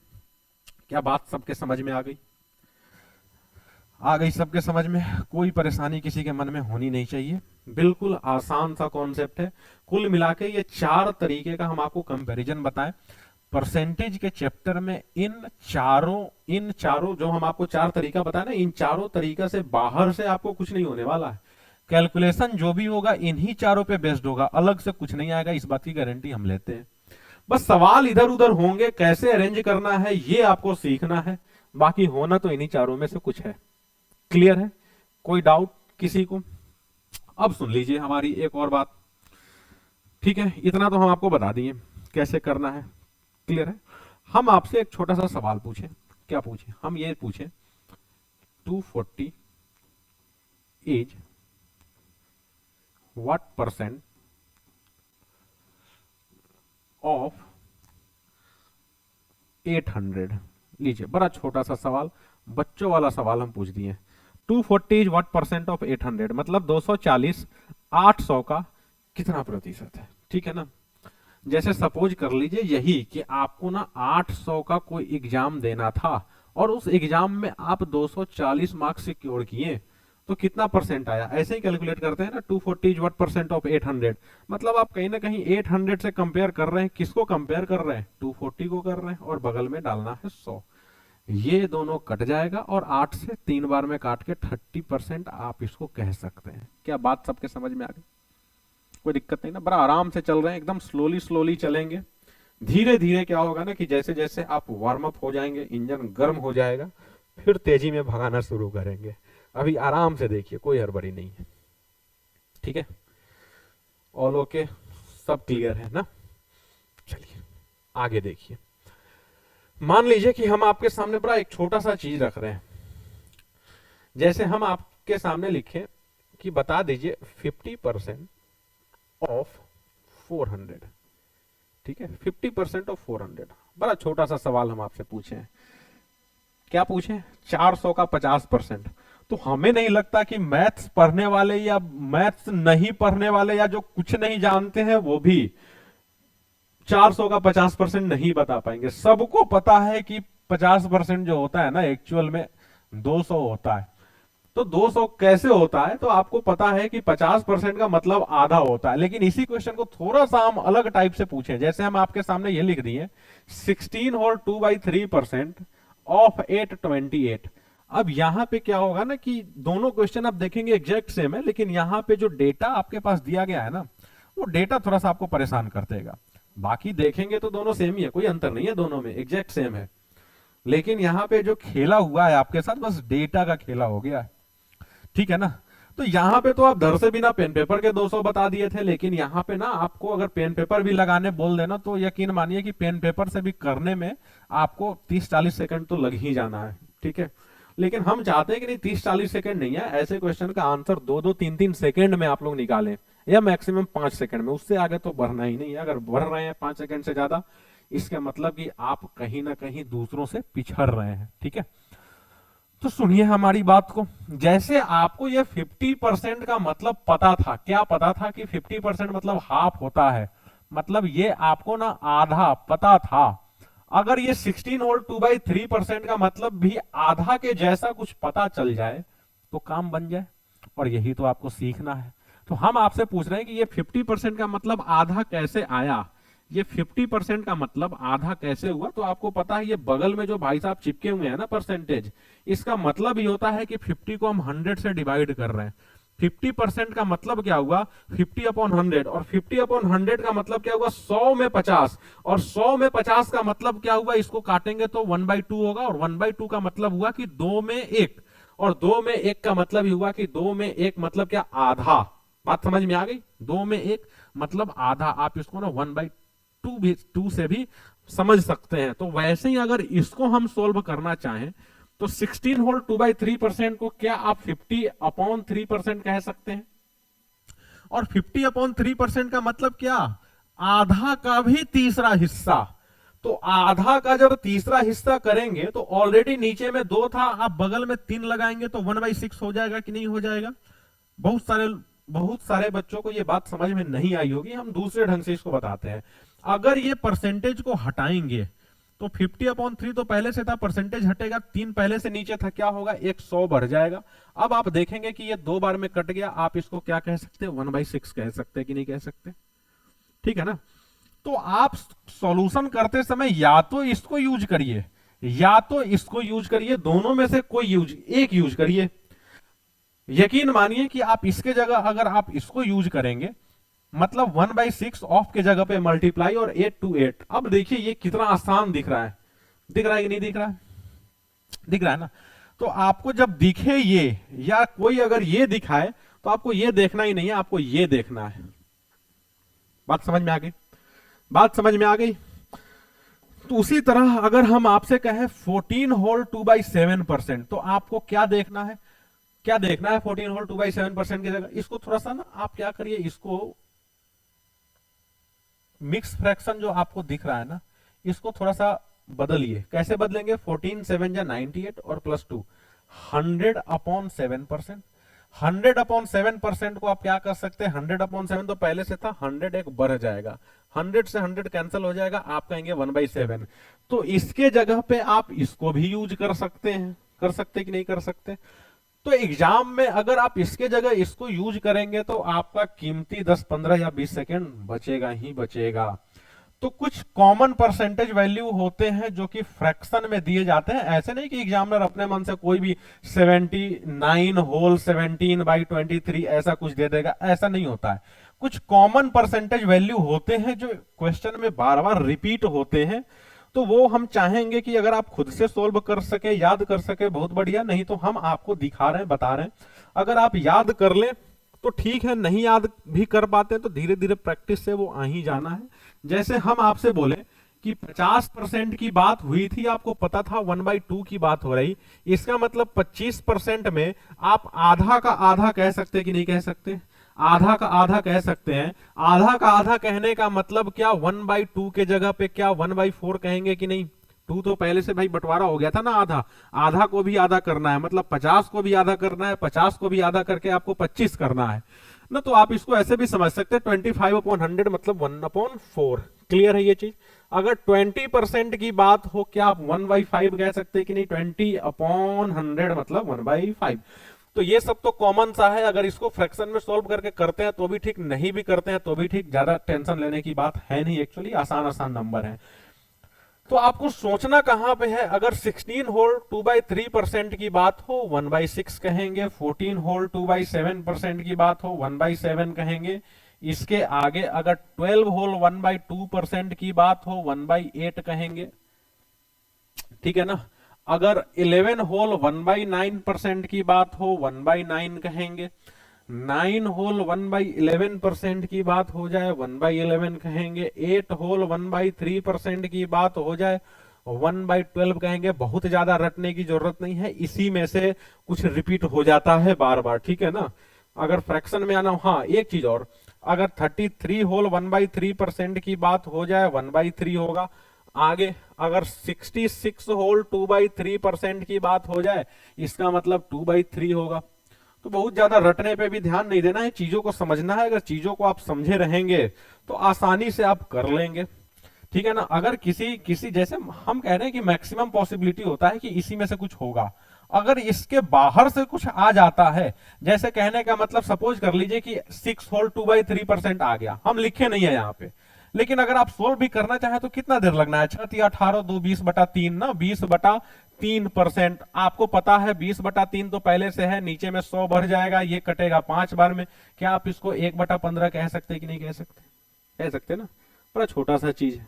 क्या बात सबके समझ में आ गई? आ गई सबके समझ में? कोई परेशानी किसी के मन में होनी नहीं चाहिए, बिल्कुल आसान सा कॉन्सेप्ट है। कुल मिला के ये 4 तरीके का हम आपको कंपैरिजन बताएं परसेंटेज के चैप्टर में। इन चारों जो हम आपको 4 तरीका बताए ना, इन चारों तरीका से बाहर से आपको कुछ नहीं होने वाला है। कैलकुलेशन जो भी होगा इन्हीं चारों पे बेस्ड होगा, अलग से कुछ नहीं आएगा, इस बात की गारंटी हम लेते हैं। बस सवाल इधर उधर होंगे, कैसे अरेंज करना है ये आपको सीखना है, बाकी होना तो इन्हीं चारों में से कुछ है। क्लियर है? कोई डाउट किसी को? अब सुन लीजिए हमारी एक और बात, ठीक है। इतना तो हम आपको बता दिए कैसे करना है, क्लियर है। हम आपसे एक छोटा सा सवाल पूछे। क्या पूछे? हम ये पूछे 240 इज व्हाट परसेंट ऑफ 800। लीजिए, बड़ा छोटा सा सवाल, बच्चों वाला सवाल हम पूछ दिए। 240 इज व्हाट परसेंट ऑफ 800, मतलब 240 800 का कितना प्रतिशत है, ठीक है ना। जैसे सपोज कर लीजिए यही कि आपको ना 800 का कोई एग्जाम देना था, और उस एग्जाम में आप 240 मार्क्स सिक्योर किए, तो कितना परसेंट आया, ऐसे ही कैलकुलेट करते हैं ना। 240 इज व्हाट परसेंट ऑफ 800, मतलब आप कहीं ना कहीं 800 से कंपेयर कर रहे हैं। किसको कंपेयर कर रहे हैं? 240 को कर रहे हैं, और बगल में डालना है 100। ये दोनों कट जाएगा, और 8 से 3 बार में काट के 30% आप इसको कह सकते हैं। क्या बात सबके समझ में आ गई? कोई दिक्कत नहीं ना? बड़ा आराम से चल रहे हैं, एकदम स्लोली चलेंगे। धीरे धीरे क्या होगा ना कि जैसे जैसे आप वार्म अप हो जाएंगे, इंजन गर्म हो जाएगा, फिर तेजी में भगाना शुरू करेंगे। अभी आराम से देखिए, कोई हड़बड़ी नहीं है, ठीक है। ऑल ओके, सब क्लियर है ना? चलिए आगे देखिए। मान लीजिए कि हम आपके सामने बड़ा एक छोटा सा चीज रख रहे हैं। जैसे हम आपके सामने लिखे कि बता दीजिए 50% ऑफ 400, ठीक है। 50% ऑफ 400, बड़ा छोटा सा सवाल हम आपसे पूछे हैं। क्या पूछे? 400 का 50%। तो हमें नहीं लगता कि मैथ्स पढ़ने वाले या मैथ्स नहीं पढ़ने वाले या जो कुछ नहीं जानते हैं वो भी 400 का 50% नहीं बता पाएंगे। सबको पता है कि 50% जो होता है ना एक्चुअल में 200 होता है। तो 200 कैसे होता है? तो आपको पता है कि 50% का मतलब आधा होता है, लेकिन इसी क्वेश्चन को थोड़ा सा हम अलग टाइप से पूछे। जैसे हम आपके सामने ये लिख दिए 16 होल 2/3% ऑफ 828। अब यहां पे क्या होगा ना कि दोनों क्वेश्चन आप देखेंगे एग्जैक्ट सेम है, लेकिन यहां पे जो डेटा आपके पास दिया गया है ना, वो डेटा थोड़ा सा आपको परेशान कर देगा। बाकी देखेंगे तो दोनों सेम ही है, कोई अंतर नहीं है, दोनों में एग्जैक्ट सेम है। लेकिन यहाँ पे जो खेला हुआ है आपके साथ, बस डेटा का खेला हो गया है, ठीक है ना। तो यहाँ पे तो आप धर से बिना पेन पेपर के 200 बता दिए थे, लेकिन यहाँ पे ना आपको अगर पेन पेपर भी लगाने बोल देना तो यकीन मानिए कि पेन पेपर से भी करने में आपको 30-40 सेकंड तो लग ही जाना है, ठीक है। लेकिन हम चाहते हैं कि नहीं 30-40 सेकंड नहीं है, ऐसे क्वेश्चन का आंसर 2-2, 3-3 सेकंड में आप लोग निकालें, या मैक्सिमम 5 सेकंड में, उससे आगे तो बढ़ना ही नहीं है। अगर बढ़ रहे हैं 5 सेकंड से ज्यादा, इसका मतलब कि आप कहीं ना कहीं दूसरों से पिछड़ रहे हैं, ठीक है। तो सुनिए हमारी बात को, जैसे आपको ये 50% का मतलब पता था, क्या पता था कि 50% मतलब हाफ होता है, मतलब ये आपको ना आधा पता था। अगर ये 16 होल 2/3% का मतलब भी आधा के जैसा कुछ पता चल जाए तो काम बन जाए, और यही तो आपको सीखना है। तो हम आपसे पूछ रहे हैं कि ये 50% का मतलब आधा कैसे आया, ये 50% का मतलब आधा कैसे हुआ। तो आपको पता है ये बगल में जो भाई साहब चिपके हुए हैं ना परसेंटेज, इसका मतलब ये होता है कि 50 को हम 100 से डिवाइड कर रहे हैं। 50% का मतलब क्या हुआ, 50/100, और 50/100 का मतलब क्या हुआ, 100 में 50, और 100 में 50 का मतलब क्या हुआ, इसको काटेंगे तो 1/2 होगा, और 1/2 का मतलब हुआ कि 2 में 1, और 2 में 1 का मतलब ही हुआ कि 2 में 1 मतलब क्या, आधा। बात समझ में आ गई, 2 में 1 मतलब आधा। आप इसको ना 1/2 भी 2 से भी समझ सकते हैं। तो वैसे ही अगर इसको हम सोल्व करना चाहें तो 16 होल 2/3% को क्या आप 50/3% कह सकते हैं, और 50/3% का मतलब क्या, आधा का भी तीसरा हिस्सा। तो आधा का जब तीसरा हिस्सा करेंगे तो ऑलरेडी नीचे में 2 था, आप बगल में 3 लगाएंगे तो 1/6 हो जाएगा कि नहीं हो जाएगा। बहुत सारे बच्चों को ये बात समझ में नहीं आई होगी, हम दूसरे ढंग से इसको बताते हैं। अगर ये परसेंटेज को हटाएंगे तो 50/3 तो पहले से था, परसेंटेज हटेगा, 3 पहले से नीचे था, क्या होगा, 100 बढ़ जाएगा। अब आप देखेंगे कि ये 2 बार में कट गया, आप इसको क्या कह सकते हैं, 1/6 कह सकते हैं कि नहीं कह सकते, ठीक है ना। तो आप सॉल्यूशन करते समय या तो इसको यूज करिए या तो इसको यूज करिए, दोनों में से कोई एक यूज करिए। यकीन मानिए कि आप इसके जगह अगर आप इसको यूज करेंगे, मतलब 1/6 ऑफ के जगह पे मल्टीप्लाई और 8 to 8। अब देखिए ये कितना आसान दिख रहा है, दिख रहा है कि नहीं दिख रहा है, दिख रहा है ना। तो आपको जब दिखे ये, या कोई अगर ये दिखाए, तो आपको ये देखना ही नहीं है, आपको ये देखना है। बात समझ में आ गई, बात समझ में आ गई। तो उसी तरह अगर हम आपसे कहें 14 होल 2/7%, तो आपको क्या देखना है, क्या देखना है 14 होल 2/7% की जगह, इसको थोड़ा सा ना आप क्या करिए, इसको मिक्स फ्रैक्शन जो आपको दिख रहा है ना, इसको थोड़ा सा बदलिए। कैसे बदलेंगे, 14 7 या 98 और +2, 100/7%। 100/7% को आप क्या कर सकते हैं, 100/7 तो पहले से था, 100 एक बढ़ जाएगा, 100 से 100 कैंसिल हो जाएगा, आप कहेंगे 1/7। तो इसके जगह पे आप इसको भी यूज कर सकते हैं, कर सकते कि नहीं कर सकते। तो एग्जाम में अगर आप इसके जगह इसको यूज करेंगे तो आपका कीमती 10, 15 या 20 सेकेंड बचेगा ही बचेगा। तो कुछ कॉमन परसेंटेज वैल्यू होते हैं जो कि फ्रैक्शन में दिए जाते हैं। ऐसे नहीं कि एग्जामिनर अपने मन से कोई भी 79 होल 17/23 ऐसा कुछ दे देगा, ऐसा नहीं होता है। कुछ कॉमन परसेंटेज वैल्यू होते हैं जो क्वेश्चन में बार बार रिपीट होते हैं, तो वो हम चाहेंगे कि अगर आप खुद से सोल्व कर सके, याद कर सके, बहुत बढ़िया, नहीं तो हम आपको दिखा रहे हैं, बता रहे हैं। अगर आप याद कर लें तो ठीक है, नहीं याद भी कर पाते तो धीरे धीरे प्रैक्टिस से वो आ ही जाना है। जैसे हम आपसे बोले कि 50% की बात हुई थी, आपको पता था 1/2 की बात हो रही, इसका मतलब 25% में आप आधा का आधा कह सकते कि नहीं कह सकते, आधा का आधा कह सकते हैं। आधा का आधा कहने का मतलब क्या, 1/2 के जगह पे क्या 1/4 कहेंगे कि नहीं। 2 तो पहले से भाई बंटवारा हो गया था ना, आधा, आधा को भी आधा करना है, मतलब 50 को भी आधा करना है, 50 को भी आधा करके आपको 25 करना है ना। तो आप इसको ऐसे भी समझ सकते हैं, 25/100 मतलब 1/4। क्लियर है ये चीज। अगर 20% की बात हो, क्या आप 1/5 कह सकते हैं कि नहीं, 20/100 मतलब 1/5। तो ये सब तो कॉमन सा है, अगर इसको फ्रैक्शन में सोल्व करके करते हैं तो भी ठीक, नहीं भी करते हैं तो भी ठीक, ज्यादा टेंशन लेने की बात है नहीं, एक्चुअली आसान आसान नंबर है। तो आपको सोचना कहां पे है, अगर 16 होल 2/3% की बात हो 1/6 कहेंगे, 14 होल 2/7% की बात हो 1/7 कहेंगे, इसके आगे अगर 12 होल 1/2% की बात हो 1/8 कहेंगे, ठीक है ना। अगर 11 होल 1/9% की बात हो 1/9 कहेंगे, 9 होल 1/11% की बात हो जाए 1/11 कहेंगे, 8 होल 1/3% की बात हो जाए 1/12 कहेंगे। बहुत ज्यादा रटने की जरूरत नहीं है, इसी में से कुछ रिपीट हो जाता है बार बार, ठीक है ना। अगर फ्रैक्शन में आना, हाँ एक चीज और, अगर 33 होल 1/3% की बात हो जाए 1/3 होगा। आगे अगर 66 होल 2/3% की बात हो जाए, इसका मतलब 2/3 होगा। तो बहुत ज्यादा रटने पे भी ध्यान नहीं देना है, चीजों को समझना है। अगर चीजों को आप समझे रहेंगे तो आसानी से आप कर लेंगे, ठीक है ना। अगर किसी किसी जैसे हम कह रहे हैं कि मैक्सिमम पॉसिबिलिटी होता है कि इसी में से कुछ होगा, अगर इसके बाहर से कुछ आ जाता है, जैसे कहने का मतलब सपोज कर लीजिए कि 6 होल 2/3% आ गया, हम लिखे नहीं है यहाँ पे, लेकिन अगर आप सोल्व भी करना चाहें तो कितना देर लगना है, 6 या 18 2 20/3 ना, 20/3%। आपको पता है 20/3 तो पहले से है, नीचे में 100 बढ़ जाएगा, ये कटेगा 5 बार में। क्या आप इसको 1/15 कह सकते कि नहीं कह सकते? कह सकते ना, बड़ा छोटा सा चीज है।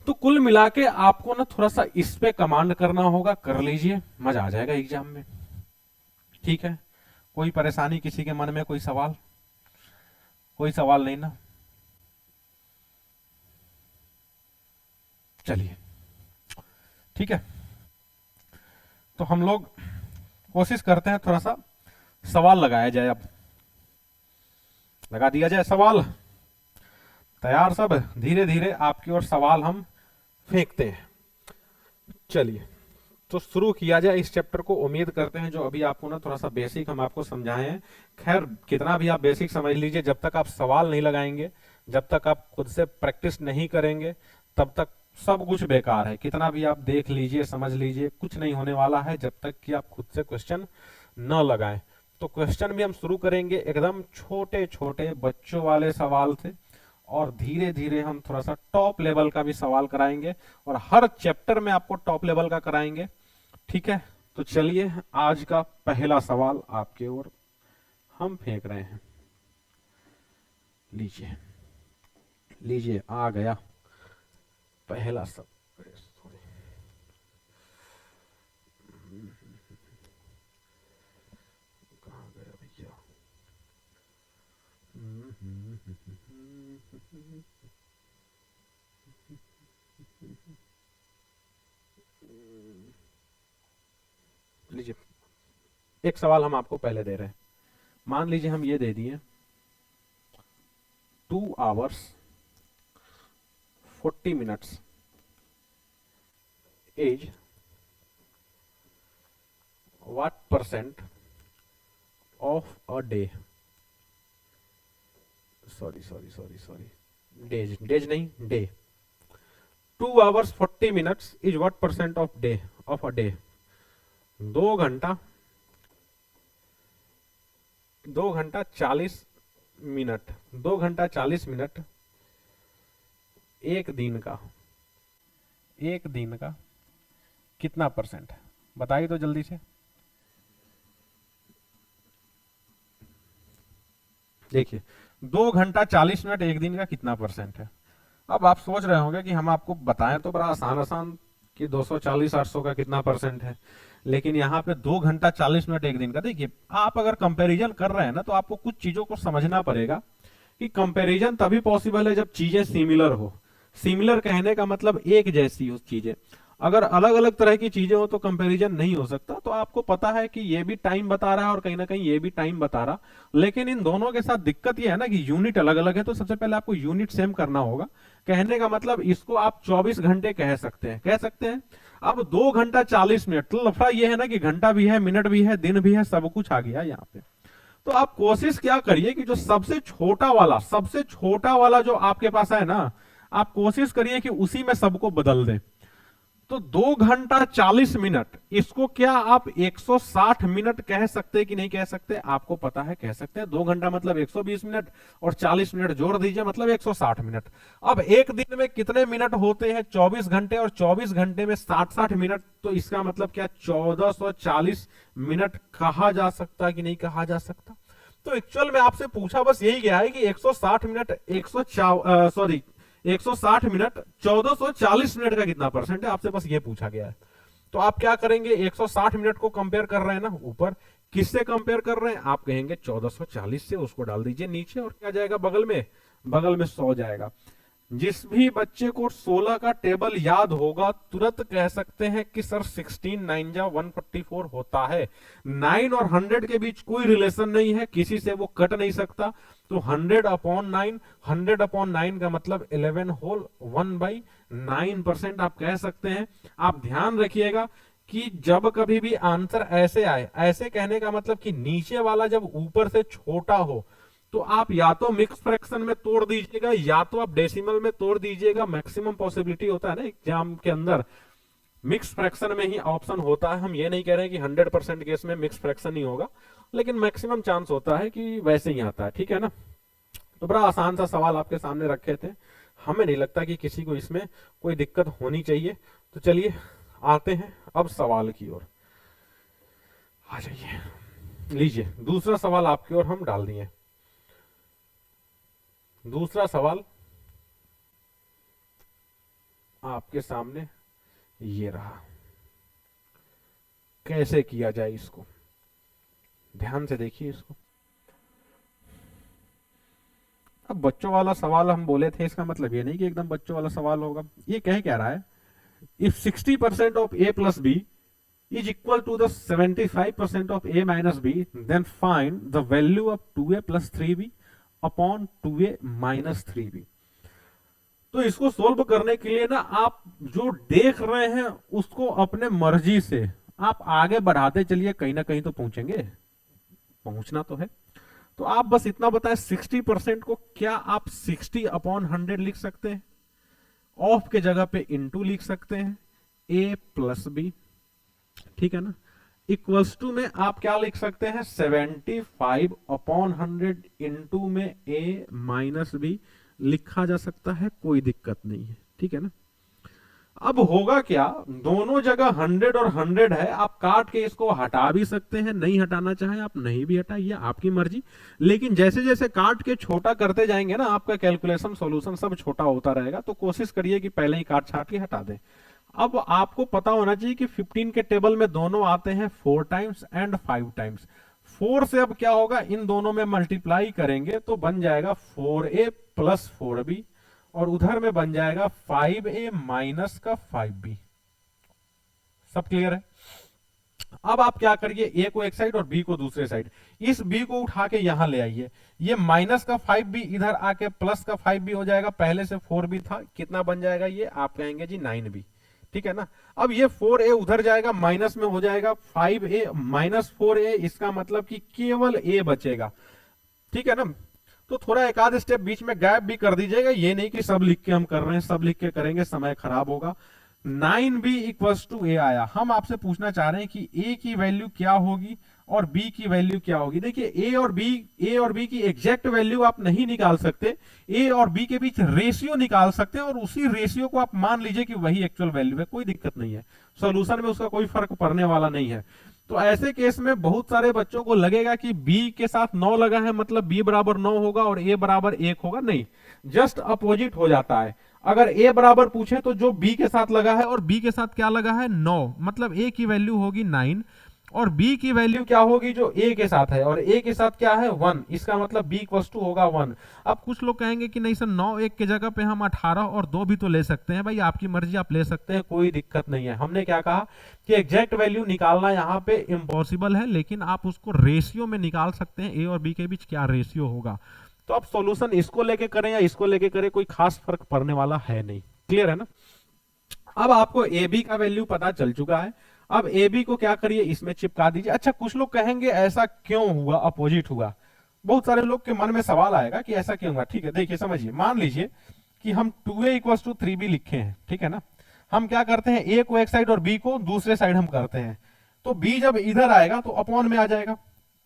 तो कुल मिला के आपको ना थोड़ा सा इस पे कमांड करना होगा, कर लीजिए, मजा आ जाएगा एग्जाम में, ठीक है। कोई परेशानी किसी के मन में, कोई सवाल? कोई सवाल नहीं ना? चलिए ठीक है, तो हम लोग कोशिश करते हैं थोड़ा सा सवाल लगाया जाए। अब लगा दिया जाए सवाल, तैयार सब? धीरे धीरे आपकी ओर सवाल हम फेंकते हैं। चलिए तो शुरू किया जाए इस चैप्टर को। उम्मीद करते हैं जो अभी आपको ना थोड़ा सा बेसिक हम आपको समझाए हैं, खैर कितना भी आप बेसिक समझ लीजिए, जब तक आप सवाल नहीं लगाएंगे, जब तक आप खुद से प्रैक्टिस नहीं करेंगे, तब तक सब कुछ बेकार है। कितना भी आप देख लीजिए, समझ लीजिए, कुछ नहीं होने वाला है जब तक कि आप खुद से क्वेश्चन न लगाएं। तो क्वेश्चन भी हम शुरू करेंगे एकदम छोटे छोटे बच्चों वाले सवाल से, और धीरे धीरे हम थोड़ा सा टॉप लेवल का भी सवाल कराएंगे, और हर चैप्टर में आपको टॉप लेवल का कराएंगे, ठीक है। तो चलिए आज का पहला सवाल आपके ओर हम फेंक रहे हैं। लीजिए लीजिए, आ गया पहला सब। कहाँ गया भैया? लीजिए, एक सवाल हम आपको पहले दे रहे हैं। मान लीजिए हम ये दे दिए 2 hours 40 minutes is what percent of a day? Sorry, days नहीं, day. 2 hours 40 minutes is what percent of a day? 2 घंटा 2 घंटा 40 मिनट, 2 घंटा 40 मिनट एक दिन का कितना परसेंट है? बताइए तो जल्दी से। देखिए 2 घंटा 40 मिनट एक दिन का कितना परसेंट है। अब आप सोच रहे होंगे कि हम आपको बताएं तो बड़ा आसान आसान कि 240 800 का कितना परसेंट है, लेकिन यहाँ पे 2 घंटा 40 मिनट एक दिन का। देखिए आप अगर कंपैरिजन कर रहे हैं ना, तो आपको कुछ चीजों को समझना पड़ेगा कि कंपैरिजन तभी पॉसिबल है जब चीजें सिमिलर हो। सिमिलर कहने का मतलब एक जैसी हो चीजें। अगर अलग अलग तरह की चीजें हो तो कंपैरिजन नहीं हो सकता। तो आपको पता है कि ये भी टाइम बता रहा है और कहीं ना कहीं ये भी टाइम बता रहा, लेकिन इन दोनों के साथ दिक्कत ये है ना कि यूनिट अलग अलग है। तो सबसे पहले आपको यूनिट सेम करना होगा। कहने का मतलब इसको आप 24 घंटे कह सकते हैं, कह सकते हैं। अब 2 घंटा 40 मिनट, तो लफड़ा ये है ना कि घंटा भी है, मिनट भी है, दिन भी है, सब कुछ आ गया यहाँ पे। तो आप कोशिश क्या करिए कि जो सबसे छोटा वाला जो आपके पास है ना, आप कोशिश करिए कि उसी में सबको बदल दें। तो 2 घंटा 40 मिनट, इसको क्या आप 160 मिनट कह सकते कि नहीं कह सकते? आपको पता है कह सकते हैं। 2 घंटा मतलब 120 मिनट, और 40 मिनट जोड़ दीजिए मतलब 160 मिनट। अब एक दिन में कितने मिनट होते हैं? 24 घंटे, और 24 घंटे में 60 मिनट, तो इसका मतलब क्या 1440 मिनट कहा जा सकता कि नहीं कहा जा सकता? तो एक्चुअल में आपसे पूछा बस यही गया है कि 160 मिनट 160 मिनट 1440 मिनट का कितना परसेंट है, आपसे बस ये पूछा गया है। तो आप क्या करेंगे, 160 मिनट को कंपेयर कर रहे हैं ना ऊपर, किससे कंपेयर कर रहे हैं? आप कहेंगे 1440 से, उसको डाल दीजिए नीचे और क्या जाएगा बगल में? बगल में 100 जाएगा। जिस भी बच्चे को 16 का टेबल याद होगा तुरंत कह सकते हैं कि सर 16 9 जा 144 होता है। 9 और 100 के बीच कोई रिलेशन नहीं है, किसी से वो कट नहीं सकता। तो 100 अपॉन 9, 100 अपॉन 9 का मतलब 11 होल 1/9% आप कह सकते हैं। आप ध्यान रखिएगा कि जब कभी भी आंसर ऐसे आए, ऐसे कहने का मतलब कि नीचे वाला जब ऊपर से छोटा हो, तो आप या तो मिक्स फ्रैक्शन में तोड़ दीजिएगा या तो आप डेसिमल में तोड़ दीजिएगा। मैक्सिमम पॉसिबिलिटी होता है ना एग्जाम के अंदर मिक्स फ्रैक्शन में ही ऑप्शन होता है। हम ये नहीं कह रहे कि 100% केस में मिक्स फ्रैक्शन ही होगा, लेकिन मैक्सिमम चांस होता है कि वैसे ही आता है, ठीक है ना। तो बड़ा आसान सा सवाल आपके सामने रखे थे, हमें नहीं लगता कि किसी को इसमें कोई दिक्कत होनी चाहिए। तो चलिए आते हैं अब सवाल की ओर, आ जाइए। लीजिए दूसरा सवाल आपकी ओर हम डाल दिए। दूसरा सवाल आपके सामने ये रहा। कैसे किया जाए इसको, ध्यान से देखिए इसको। अब बच्चों वाला सवाल हम बोले थे, इसका मतलब ये नहीं कि एकदम बच्चों वाला सवाल होगा। ये कह क्या रहा है? If 60% of a plus b is equal to the 75% of a minus b, then find the value of 2a plus 3b upon 2a minus 3b। तो इसको सोल्व करने के लिए ना आप जो देख रहे हैं उसको अपने मर्जी से आप आगे बढ़ाते चलिए, कहीं ना कहीं तो पहुंचेंगे, पहुंचना तो है। तो आप बस इतना बताएं 60% को क्या आप 60 अपॉन 100 लिख सकते हैं? ऑफ के जगह पे इनटू लिख सकते हैं, a प्लस बी, ठीक है ना। इक्वल्स टू में आप क्या लिख सकते हैं? 75 अपॉन 100 इंटू में a माइनस बी लिखा जा सकता है, कोई दिक्कत नहीं है, ठीक है ना। अब होगा क्या, दोनों जगह 100 और 100 है, आप काट के इसको हटा भी सकते हैं, नहीं हटाना चाहे आप नहीं भी हटाइए, आपकी मर्जी। लेकिन जैसे जैसे काट के छोटा करते जाएंगे ना, आपका कैलकुलेशन सॉल्यूशन सब छोटा होता रहेगा। तो कोशिश करिए कि पहले ही काट छाट के हटा दें। अब आपको पता होना चाहिए कि 15 के टेबल में दोनों आते हैं 4 टाइम्स एंड 5 टाइम्स। 4 से अब क्या होगा, इन दोनों में मल्टीप्लाई करेंगे तो बन जाएगा 4a प्लस 4b, और उधर में बन जाएगा 5a माइनस का 5b। सब क्लियर है? अब आप क्या करिए, a को एक साइड और b को दूसरे साइड, इस b को उठा के यहां ले आइए। ये माइनस का 5b इधर आके प्लस का 5b हो जाएगा, पहले से 4b था, कितना बन जाएगा ये? आप कहेंगे जी 9b, ठीक है ना। अब ये 4a उधर जाएगा, माइनस में हो जाएगा 5a माइनस 4a, इसका मतलब कि केवल a बचेगा, ठीक है ना। तो थोड़ा एक आध स्टेप बीच में गैप भी कर दीजिएगा, ये नहीं कि सब लिख के हम कर रहे हैं, सब लिख के करेंगे समय खराब होगा। 9b इक्वल्स टू a आया। हम आपसे पूछना चाह रहे हैं कि a की वैल्यू क्या होगी और b की वैल्यू क्या होगी। देखिए a और b की एग्जैक्ट वैल्यू आप नहीं निकाल सकते, a और b के बीच रेशियो निकाल सकते हैं, और उसी रेशियो को आप मान लीजिए कि वही एक्चुअल वैल्यू है, कोई दिक्कत नहीं है, सॉल्यूशन में उसका कोई फर्क पड़ने वाला नहीं है। तो ऐसे केस में बहुत सारे बच्चों को लगेगा कि b के साथ 9 लगा है मतलब b बराबर 9 होगा और a बराबर 1 होगा, नहीं, जस्ट अपोजिट हो जाता है। अगर a बराबर पूछे तो जो b के साथ लगा है और b के साथ क्या लगा है 9, मतलब a की वैल्यू होगी 9 और b की वैल्यू क्या होगी जो a के साथ है, और a के साथ क्या है 1, इसका मतलब b इक्वल्स टू होगा 1। अब कुछ लोग कहेंगे कि नहीं सर 9 1 की जगह पे हम 18 और 2 भी तो ले सकते हैं। भाई आपकी मर्जी, आप ले सकते हैं, कोई दिक्कत नहीं है। हमने क्या कहा कि एग्जैक्ट वैल्यू निकालना यहाँ पे इम्पॉसिबल है, लेकिन आप उसको रेशियो में निकाल सकते हैं, a और b के बीच क्या रेशियो होगा। तो अब सॉल्यूशन इसको लेके करें या इसको लेके करें, कोई खास फर्क पड़ने वाला है नहीं, क्लियर है ना। अब आपको ए बी का वैल्यू पता चल चुका है, अब ए बी को क्या करिए, इसमें चिपका दीजिए। अच्छा कुछ लोग कहेंगे ऐसा क्यों हुआ, अपोजिट हुआ। बहुत सारे लोग के मन में सवाल आएगा कि ऐसा क्यों हुआ। ठीक है, देखिए समझिए, मान लीजिए कि हम 2a इक्वल्स टू 3b लिखे हैं, ठीक है ना। हम क्या करते हैं, a को एक साइड और b को दूसरे साइड हम करते हैं, तो b जब इधर आएगा तो अपॉन में आ जाएगा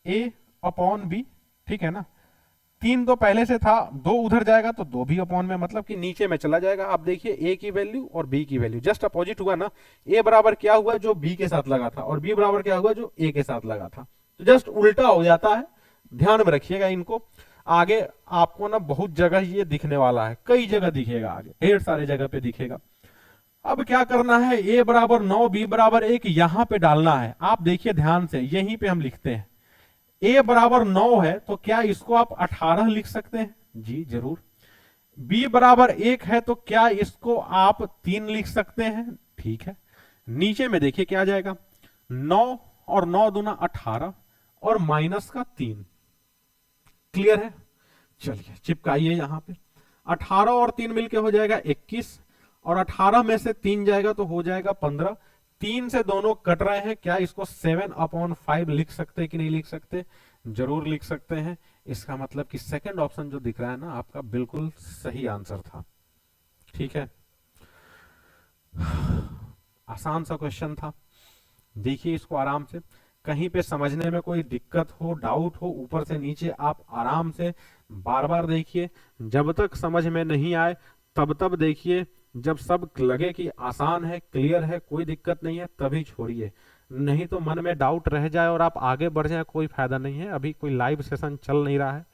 a अपॉन b, ठीक है ना। 3 तो पहले से था, 2 उधर जाएगा तो 2 भी अपॉन में, मतलब कि नीचे में चला जाएगा। आप देखिए a की वैल्यू और b की वैल्यू जस्ट अपोजिट हुआ ना। a बराबर क्या हुआ जो b के साथ लगा था, और b बराबर क्या हुआ जो a के साथ लगा था, तो जस्ट उल्टा हो जाता है। ध्यान में रखिएगा इनको, आगे आपको ना बहुत जगह ये दिखने वाला है, कई जगह दिखेगा, आगे ढेर सारे जगह पे दिखेगा। अब क्या करना है, a बराबर 9 b बराबर 1 यहां पे डालना है। आप देखिए ध्यान से, यहीं पे हम लिखते हैं, ए बराबर 9 है तो क्या इसको आप 18 लिख सकते हैं? जी जरूर। बी बराबर 1 है तो क्या इसको आप 3 लिख सकते हैं? ठीक है। नीचे में देखिए क्या आ जाएगा, 9 और 9 दूना 18 और माइनस का 3। क्लियर है? चलिए चिपकाइए यहां पे। 18 और 3 मिलके हो जाएगा 21, और 18 में से 3 जाएगा तो हो जाएगा 15। 3 से दोनों कट रहे हैं, क्या इसको 7/5 लिख सकते हैं कि नहीं लिख सकते? जरूर लिख सकते हैं। इसका मतलब कि सेकंड ऑप्शन जो दिख रहा है ना आपका, बिल्कुल सही आंसर था। ठीक है, आसान सा क्वेश्चन था। देखिए इसको आराम से, कहीं पे समझने में कोई दिक्कत हो, डाउट हो, ऊपर से नीचे आप आराम से बार बार देखिए। जब तक समझ में नहीं आए तब तक देखिए, जब सब लगे कि आसान है, क्लियर है, कोई दिक्कत नहीं है, तभी छोड़िए। नहीं तो मन में डाउट रह जाए और आप आगे बढ़ जाए, कोई फायदा नहीं है। अभी कोई लाइव सेशन चल नहीं रहा है,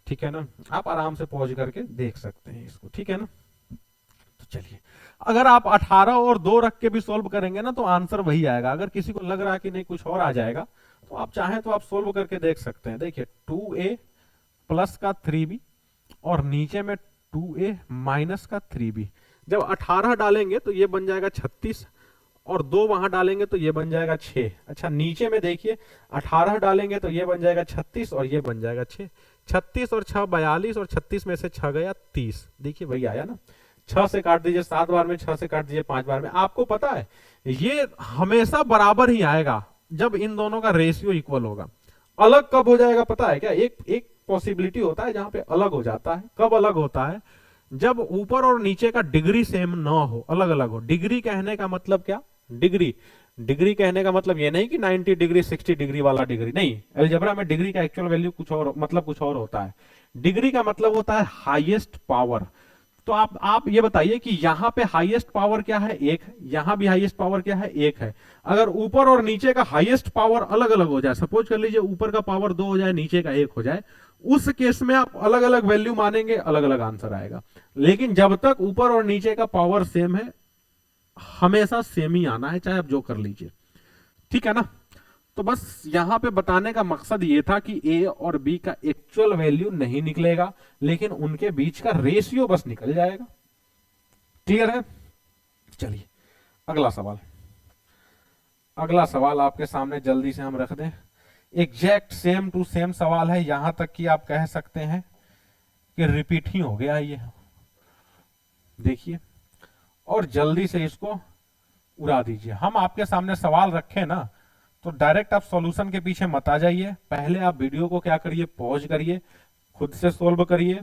ठीक है ना। आप आराम से पॉज करके देख सकते हैं इसको, ठीक है ना। तो चलिए, अगर आप 18 और 2 रख के भी सोल्व करेंगे ना तो आंसर वही आएगा। अगर किसी को लग रहा है कि नहीं कुछ और आ जाएगा, तो आप चाहें तो आप सोल्व करके देख सकते हैं। देखिए 2a प्लस का 3b और नीचे में 2a माइनस का 3b। जब 18 डालेंगे तो ये बन जाएगा 36, और 2 वहां डालेंगे तो ये बन जाएगा 6। अच्छा नीचे में देखिए, 18 डालेंगे तो ये बन जाएगा 36 और ये बन जाएगा 6। 36 और 6 42, और 36 में से 6 गया 30। देखिए वही आया ना। 6 से काट दीजिए 7 बार में, 6 से काट दीजिए 5 बार में। आपको पता है ये हमेशा बराबर ही आएगा जब इन दोनों का रेशियो इक्वल होगा। अलग कब हो जाएगा पता है क्या? एक पॉसिबिलिटी होता है जहां पे अलग हो जाता है। कब अलग होता है? जब ऊपर और नीचे का डिग्री सेम ना हो, अलग अलग हो। डिग्री कहने का मतलब क्या? डिग्री कहने का मतलब ये नहीं कि 90 डिग्री 60 डिग्री वाला डिग्री नहीं। अलजेब्रा में डिग्री का एक्चुअल वैल्यू कुछ और, मतलब कुछ और होता है। डिग्री का मतलब होता है हाईएस्ट पावर। तो आप ये बताइए कि यहां पे हाईएस्ट पावर क्या है? 1 है। यहां भी हाईएस्ट पावर क्या है? 1 है। अगर ऊपर और नीचे का हाईएस्ट पावर अलग अलग हो जाए, सपोज कर लीजिए ऊपर का पावर 2 हो जाए, नीचे का 1 हो जाए, उस केस में आप अलग अलग वैल्यू मानेंगे, अलग अलग आंसर आएगा। लेकिन जब तक ऊपर और नीचे का पावर सेम है, हमेशा सेम ही आना है, चाहे आप जो कर लीजिए। ठीक है ना। तो बस यहां पे बताने का मकसद ये था कि ए और बी का एक्चुअल वैल्यू नहीं निकलेगा, लेकिन उनके बीच का रेशियो बस निकल जाएगा। क्लियर है? चलिए अगला सवाल। अगला सवाल आपके सामने जल्दी से हम रख दें। एग्जैक्ट सेम टू सेम सवाल है, यहां तक कि आप कह सकते हैं कि रिपीट ही हो गया ये। देखिए और जल्दी से इसको उड़ा दीजिए। हम आपके सामने सवाल रखें ना तो डायरेक्ट आप सॉल्यूशन के पीछे मत आ जाइए। पहले आप वीडियो को क्या करिए, पॉज करिए, खुद से सोल्व करिए।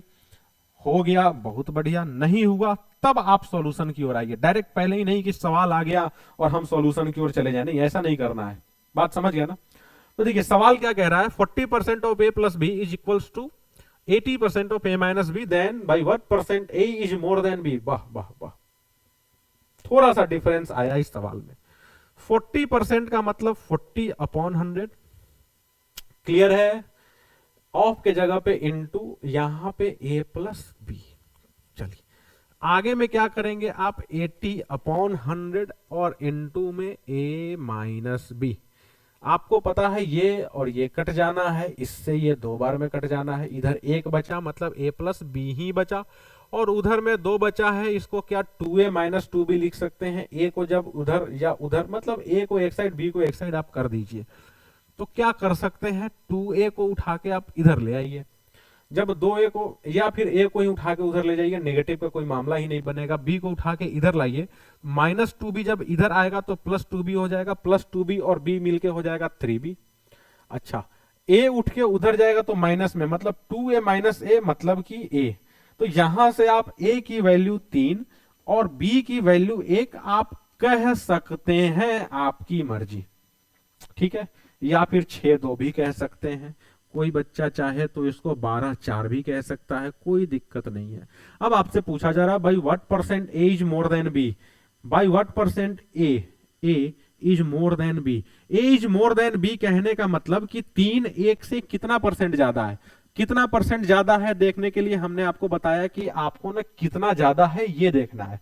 हो गया बहुत बढ़िया, नहीं हुआ तब आप सॉल्यूशन की ओर आइए। डायरेक्ट पहले ही नहीं कि सवाल आ गया और हम सॉल्यूशन की ओर चले जाए, नहीं ऐसा नहीं करना है। बात समझ गया ना। तो देखिए सवाल क्या कह रहा है, 40% of A plus B is equals to 80% of A minus B, then by what percent A is more than B. वाह वाह वाह, थोड़ा सा डिफरेंस आया इस सवाल में। 40% का मतलब 40/100। क्लियर है? ऑफ के जगह पे इनटू, यहां पे ए प्लस बी। चलिए आगे में क्या करेंगे आप, 80/100 और इनटू में ए माइनस बी। आपको पता है ये और ये कट जाना है, इससे ये 2 बार में कट जाना है। इधर 1 बचा मतलब ए प्लस बी ही बचा, और उधर में 2 बचा है। इसको क्या 2a माइनस 2b लिख सकते हैं। ए को जब उधर या उधर, मतलब ए को एक साइड बी को एक साइड आप कर दीजिए, तो क्या कर सकते हैं, 2a को उठा के आप इधर ले आइए। जब 2a को, या फिर a को ही उठा के उधर ले जाइए, नेगेटिव का कोई मामला ही नहीं बनेगा। b को उठा के इधर लाइए, माइनस 2b जब इधर आएगा तो प्लस 2b हो जाएगा, प्लस 2b और b मिलके हो जाएगा 3b। अच्छा a उठ के उधर जाएगा तो माइनस में, मतलब 2a माइनस a मतलब कि a। तो यहां से आप a की वैल्यू 3 और b की वैल्यू 1 आप कह सकते हैं, आपकी मर्जी। ठीक है, या फिर 6-2 भी कह सकते हैं। कोई बच्चा चाहे तो इसको 12-4 भी कह सकता है, कोई दिक्कत नहीं है। अब आपसे पूछा जा रहा है, by what percent A is more than B. By what percent A is more than B. A is more than B कहने का मतलब कि 3 1 से कितना परसेंट ज्यादा है। कितना परसेंट ज्यादा है देखने के लिए हमने आपको बताया कि आपको ना कितना ज्यादा है ये देखना है।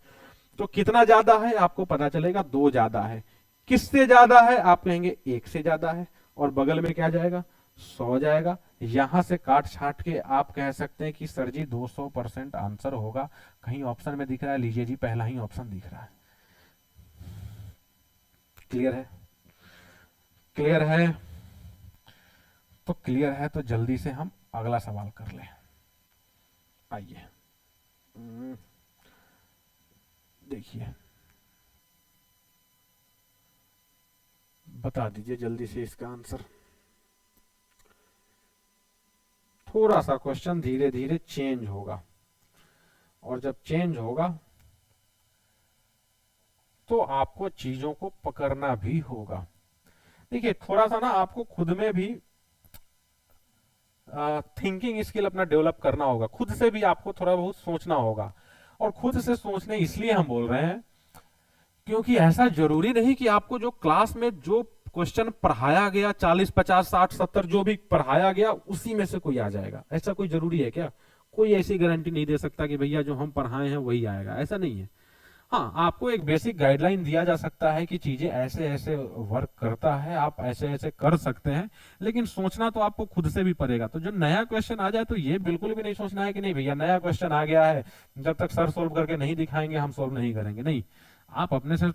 तो कितना ज्यादा है आपको पता चलेगा, 2 ज्यादा है। किससे ज्यादा है? आप कहेंगे 1 से ज्यादा है, और बगल में क्या जाएगा, 100 जाएगा। यहां से काट छाट के आप कह सकते हैं कि सर जी 200% आंसर होगा। कहीं ऑप्शन में दिख रहा है, लीजिए जी पहला ही ऑप्शन दिख रहा है। क्लियर है? क्लियर है? तो क्लियर है तो जल्दी से हम अगला सवाल कर लें। आइए देखिए, बता दीजिए जल्दी से इसका आंसर। थोड़ा सा क्वेश्चन धीरे धीरे चेंज होगा, और जब चेंज होगा तो आपको चीजों को पकड़ना भी होगा। देखिए थोड़ा सा ना आपको खुद में भी थिंकिंग स्किल अपना डेवलप करना होगा, खुद से भी आपको थोड़ा बहुत सोचना होगा। और खुद से सोचने इसलिए हम बोल रहे हैं क्योंकि ऐसा जरूरी नहीं कि आपको जो क्लास में जो क्वेश्चन पढ़ाया गया 40 50 60 70 जो भी पढ़ाया गया उसी में से कोई आ जाएगा। ऐसा कोई जरूरी है क्या? कोई ऐसी गारंटी नहीं दे सकता कि भैया जो हम पढ़ाए हैं वही आएगा, ऐसा नहीं है। हाँ, आपको एक बेसिक गाइडलाइन दिया जा सकता है कि चीजें ऐसे ऐसे वर्क करता है, आप ऐसे ऐसे कर सकते हैं, लेकिन सोचना तो आपको खुद से भी पड़ेगा। तो जो नया क्वेश्चन आ जाए तो ये बिल्कुल भी नहीं सोचना है कि नहीं भैया नया क्वेश्चन आ गया है, जब तक सर सोल्व करके नहीं दिखाएंगे हम सोल्व नहीं करेंगे। नहीं, आप अपने से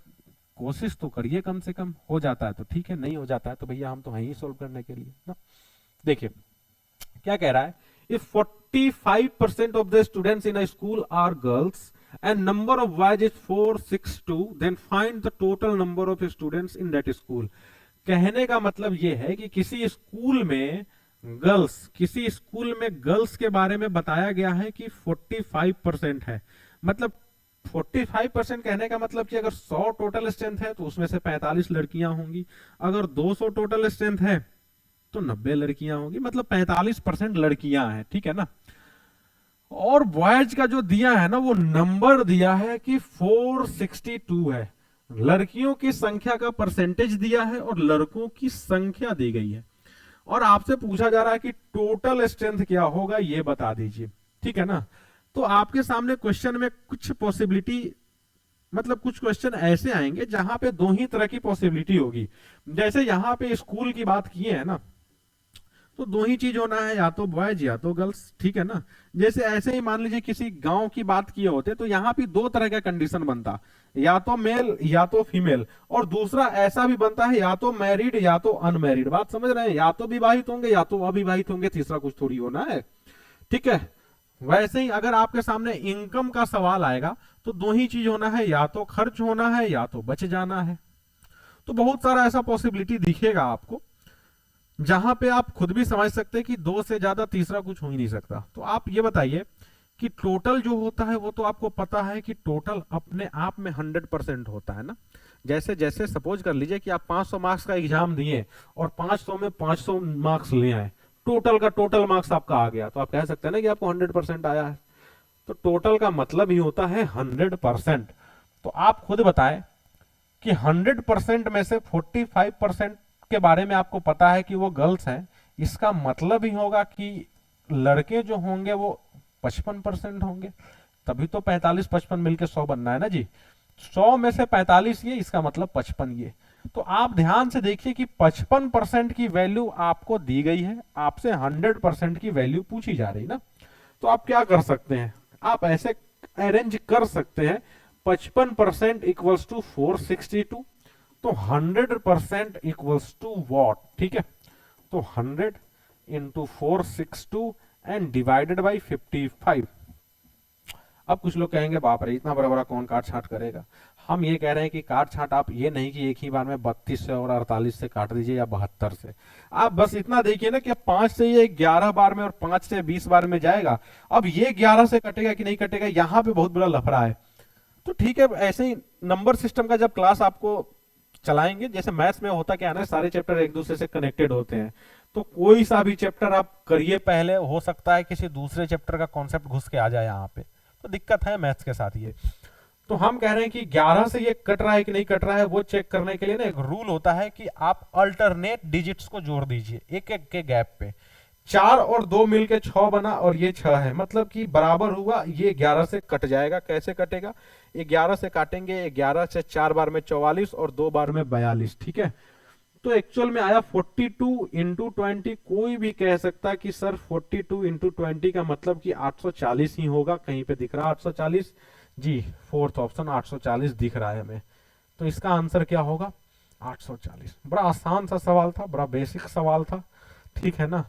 कोशिश तो करिए, कम से कम हो जाता है तो ठीक है, नहीं हो जाता है तो भैया हम तो हैं ही सोल्व करने के लिए ना। देखिए क्या कह रहा है, if 45% of the students in a school are girls and number of boys is 462, then find the total number of students in that school। कहने का मतलब यह है कि किसी स्कूल में गर्ल्स के बारे में बताया गया है कि 45% है। मतलब 45% कहने का मतलब कि अगर 100 टोटल स्ट्रेंथ है तो उसमें से 45 लड़कियां होंगी, अगर 200 टोटल स्ट्रेंथ है तो 90 लड़कियां होंगी, मतलब 45% लड़कियां हैं, ठीक है ना। और बॉयज का जो दिया है ना वो नंबर दिया है कि 462 है, लड़कियों की संख्या का परसेंटेज दिया है और लड़कों की संख्या दी गई है। और आपसे पूछा जा रहा है कि टोटल स्ट्रेंथ क्या होगा ये बता दीजिए, ठीक है ना। तो आपके सामने क्वेश्चन में कुछ पॉसिबिलिटी, मतलब कुछ क्वेश्चन ऐसे आएंगे जहां पे दो ही तरह की पॉसिबिलिटी होगी। जैसे यहां पे स्कूल की बात की है ना, तो दो ही चीज होना है, या तो बॉयज या तो गर्ल्स, ठीक है ना। जैसे ऐसे ही मान लीजिए किसी गांव की बात किए होते तो यहाँ भी दो तरह का कंडीशन बनता, या तो मेल या तो फीमेल, और दूसरा ऐसा भी बनता है या तो मैरिड या तो अनमैरिड। बात समझ रहे हैं, या तो विवाहित होंगे या तो अविवाहित होंगे, तीसरा कुछ थोड़ी होना है, ठीक है। वैसे ही अगर आपके सामने इनकम का सवाल आएगा तो दो ही चीज होना है, या तो खर्च होना है या तो बच जाना है। तो बहुत सारा ऐसा पॉसिबिलिटी दिखेगा आपको जहां पे आप खुद भी समझ सकते हैं कि दो से ज्यादा तीसरा कुछ हो ही नहीं सकता। तो आप ये बताइए कि टोटल जो होता है वो तो आपको पता है कि टोटल अपने आप में 100% होता है ना। जैसे जैसे सपोज कर लीजिए कि आप 500 मार्क्स का एग्जाम दिए और 500 में 500 मार्क्स ले आए, टोटल का टोटल मार्क्स आपका आ गया, तो आप कह सकते हैं ना कि आपको 100% आया है। तो टोटल का मतलब ही होता है 100%। तो आप खुद बताएं कि 100% में से 45% के बारे में आपको पता है कि वो गर्ल्स हैं, इसका मतलब ही होगा कि लड़के जो होंगे वो 55% होंगे, तभी तो 45 55 मिलके 100 बनना है ना जी। 100 में से 45 ये, इसका मतलब 55 ये। तो आप ध्यान से देखिए कि 55% की वैल्यू आपको दी गई है, आपसे 100% की वैल्यू पूछी जा रही ना। तो आप क्या कर सकते हैं, आप ऐसे अरेंज कर सकते हैं, 55% इक्वल्स टू 462, तो 100% इक्वल्स टू वॉट, ठीक है। तो 100 इंटू 462 एंड डिवाइडेड बाई 55। अब कुछ लोग कहेंगे बाप रे इतना बड़ा बड़ा कौन काट छाट करेगा। हम ये कह रहे हैं कि काट छाट आप ये नहीं कि एक ही बार में 32 से और 48 से काट दीजिए या 72 से, आप बस इतना देखिए ना कि 5 से ये 11 बार में और 5 से 20 बार में जाएगा। अब ये 11 से कटेगा कि नहीं कटेगा, यहां पे बहुत बड़ा लफड़ा है। तो ठीक है, ऐसे ही नंबर सिस्टम का जब क्लास आपको चलाएंगे, जैसे मैथ्स में होता क्या है ना, सारे चैप्टर एक दूसरे से कनेक्टेड होते हैं, तो कोई सा भी चैप्टर आप करिए पहले, हो सकता है किसी दूसरे चैप्टर का कॉन्सेप्ट घुस के आ जाए यहाँ पे, तो दिक्कत है मैथ्स के साथ ये। तो हम कह रहे हैं कि 11 से ये कट रहा है कि नहीं कट रहा है, वो चेक करने के लिए ना एक रूल होता है कि आप अल्टरनेट डिजिट्स को जोड़ दीजिए एक एक के गैप पे। 4 और 2 मिलके 6 बना और ये 6 है, मतलब कि बराबर हुआ, ये 11 से कट जाएगा। कैसे कटेगा, 11 से काटेंगे, 11 से 4 बार में 44 और 2 बार में 42, ठीक है। तो एक्चुअल में आया 42 इंटू 20। कोई भी कह सकता कि सर 42 इंटू 20 का मतलब कि 840 ही होगा, कहीं पे दिख रहा 840 जी, फोर्थ ऑप्शन 840 दिख रहा है हमें। तो इसका आंसर क्या होगा 840। बड़ा आसान सा सवाल था, बड़ा बेसिक सवाल था, ठीक है ना।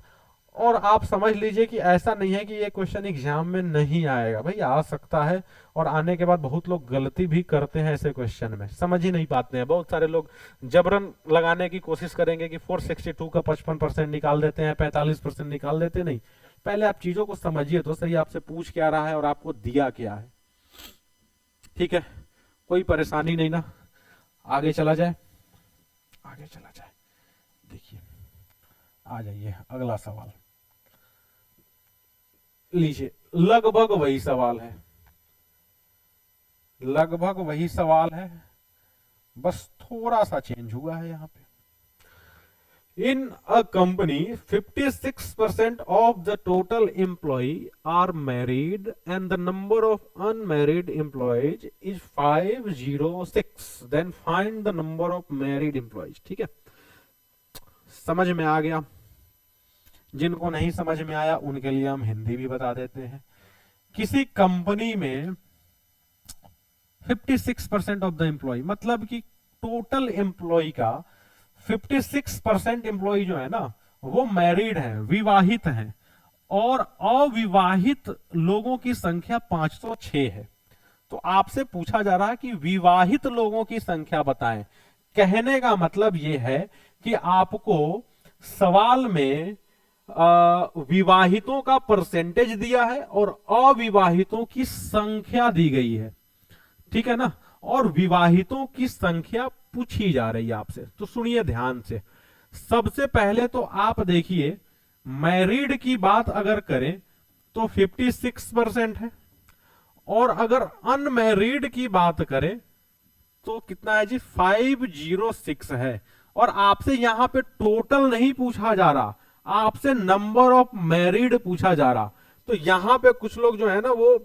और आप समझ लीजिए कि ऐसा नहीं है कि ये क्वेश्चन एग्जाम में नहीं आएगा, भाई आ सकता है। और आने के बाद बहुत लोग गलती भी करते हैं ऐसे क्वेश्चन में, समझ ही नहीं पाते हैं। बहुत सारे लोग जबरन लगाने की कोशिश करेंगे कि 462 का 55% निकाल देते हैं, 45% निकाल देते नहीं। पहले आप चीजों को समझिए तो सही, आपसे पूछ क्या रहा है और आपको दिया क्या है, ठीक है। कोई परेशानी नहीं ना, आगे चला जाए, आगे चला जाए। देखिए आ जाइए अगला सवाल लीजिए, लगभग वही सवाल है, लगभग वही सवाल है, बस थोड़ा सा चेंज हुआ है यहां पे। In a company, 56% of the total employee are married and the number of unmarried employees is 506. Then find the number of married employees. ठीक है, समझ में आ गया। जिनको नहीं समझ में आया उनके लिए हम हिंदी भी बता देते हैं। किसी कंपनी में 56% ऑफ द एम्प्लॉय, मतलब कि टोटल एम्प्लॉय का 56% एम्प्लॉय जो है ना वो मैरिड है, विवाहित है, और अविवाहित लोगों की संख्या 506 है। तो आपसे पूछा जा रहा है कि विवाहित लोगों की संख्या बताएं। कहने का मतलब यह है कि आपको सवाल में विवाहितों का परसेंटेज दिया है और अविवाहितों की संख्या दी गई है, ठीक है ना। और विवाहितों की संख्या पूछी जा रही है आपसे, तो सुनिए ध्यान से। सबसे पहले तो आप देखिए, मैरिड की बात अगर करें तो 56% है, और अगर अनमैरिड की बात करें तो कितना है जी 506 है। और आपसे यहां पे टोटल नहीं पूछा जा रहा, आपसे नंबर ऑफ मैरिड पूछा जा रहा। तो यहां पे कुछ लोग जो है ना वो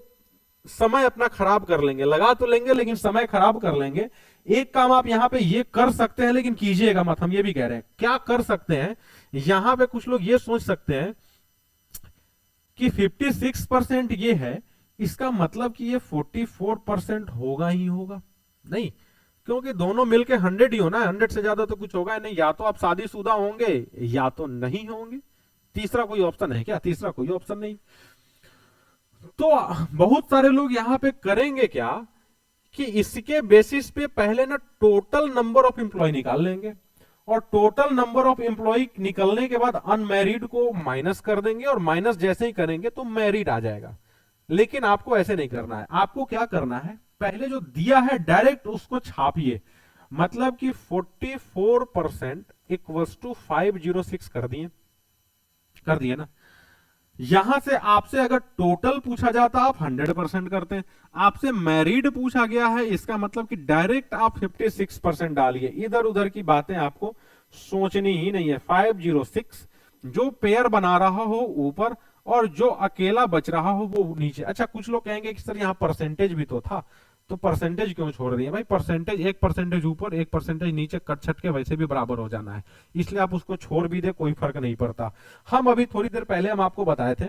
समय अपना खराब कर लेंगे, लगा तो लेंगे लेकिन समय खराब कर लेंगे। एक काम आप यहां पे ये कर सकते हैं, लेकिन कीजिएगा मत, हम ये भी कह रहे हैं। क्या कर सकते हैं, यहां पे कुछ लोग ये सोच सकते हैं कि 56% ये है, इसका मतलब कि ये 44% होगा ही होगा। नहीं, क्योंकि दोनों मिलके 100 ही होना है, 100 से ज्यादा तो कुछ होगा नहीं। या तो आप शादीशुदा होंगे या तो नहीं होंगे, तीसरा कोई ऑप्शन है क्या? तीसरा कोई ऑप्शन नहीं। तो बहुत सारे लोग यहां पे करेंगे क्या कि इसके बेसिस पे पहले ना टोटल नंबर ऑफ एम्प्लॉय निकाल लेंगे, और टोटल नंबर ऑफ एम्प्लॉय निकलने के बाद अनमैरिड को माइनस कर देंगे, और माइनस जैसे ही करेंगे तो मैरिड आ जाएगा। लेकिन आपको ऐसे नहीं करना है। आपको क्या करना है, पहले जो दिया है डायरेक्ट उसको छापिए। मतलब कि 44% इक्वल्स टू 506 कर दिए ना। यहां से आपसे अगर टोटल पूछा जाता आप 100% करते हैं, आपसे मैरिड पूछा गया है, इसका मतलब कि डायरेक्ट आप 56% डालिए। इधर उधर की बातें आपको सोचनी ही नहीं है। 506 जो पेयर बना रहा हो ऊपर और जो अकेला बच रहा हो वो नीचे। अच्छा, कुछ लोग कहेंगे कि सर यहाँ परसेंटेज भी तो था, तो परसेंटेज क्यों छोड़ दिए? भाई परसेंटेज 1% ऊपर 1% नीचे कट छट के वैसे भी बराबर हो जाना है, इसलिए आप उसको छोड़ भी दे कोई फर्क नहीं पड़ता। हम अभी थोड़ी देर पहले हम आपको बताए थे।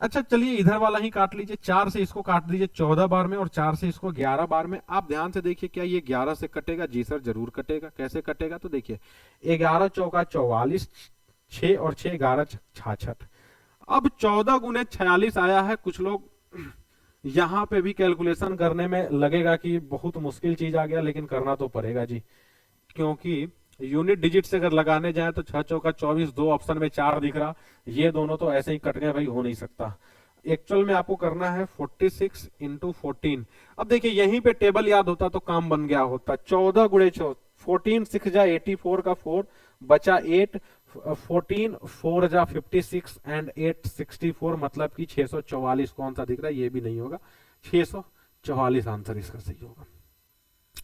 अच्छा चलिए इधर वाला ही काट लीजिए, 4 से इसको काट दीजिए 14 बार में और 4 से इसको 11 बार में। आप ध्यान से देखिए, क्या ये 11 से कटेगा? जी सर जरूर कटेगा। कैसे कटेगा? तो देखिए 11 चौका 44, 6 और 6 11 66। अब 14 गुने 46 आया है। कुछ लोग यहां पे भी कैलकुलेशन करने में लगेगा कि बहुत मुश्किल चीज आ गया, लेकिन करना तो पड़ेगा जी, क्योंकि यूनिट डिजिट से अगर लगाने जाए तो 6 चौका 24, दो ऑप्शन में 4 दिख रहा, ये दोनों तो ऐसे ही कट गए भाई, हो नहीं सकता। एक्चुअल में आपको करना है 46 इंटू 14। अब देखिए यहीं पे टेबल याद होता तो काम बन गया होता। 14 गुणे 14 6 जा 84 का 4 बचा 8, 14 4 जा 56 एंड 8 64, मतलब कि 644। कौन सा दिख रहा है? ये भी नहीं होगा, 644 आंसर इसका सही होगा।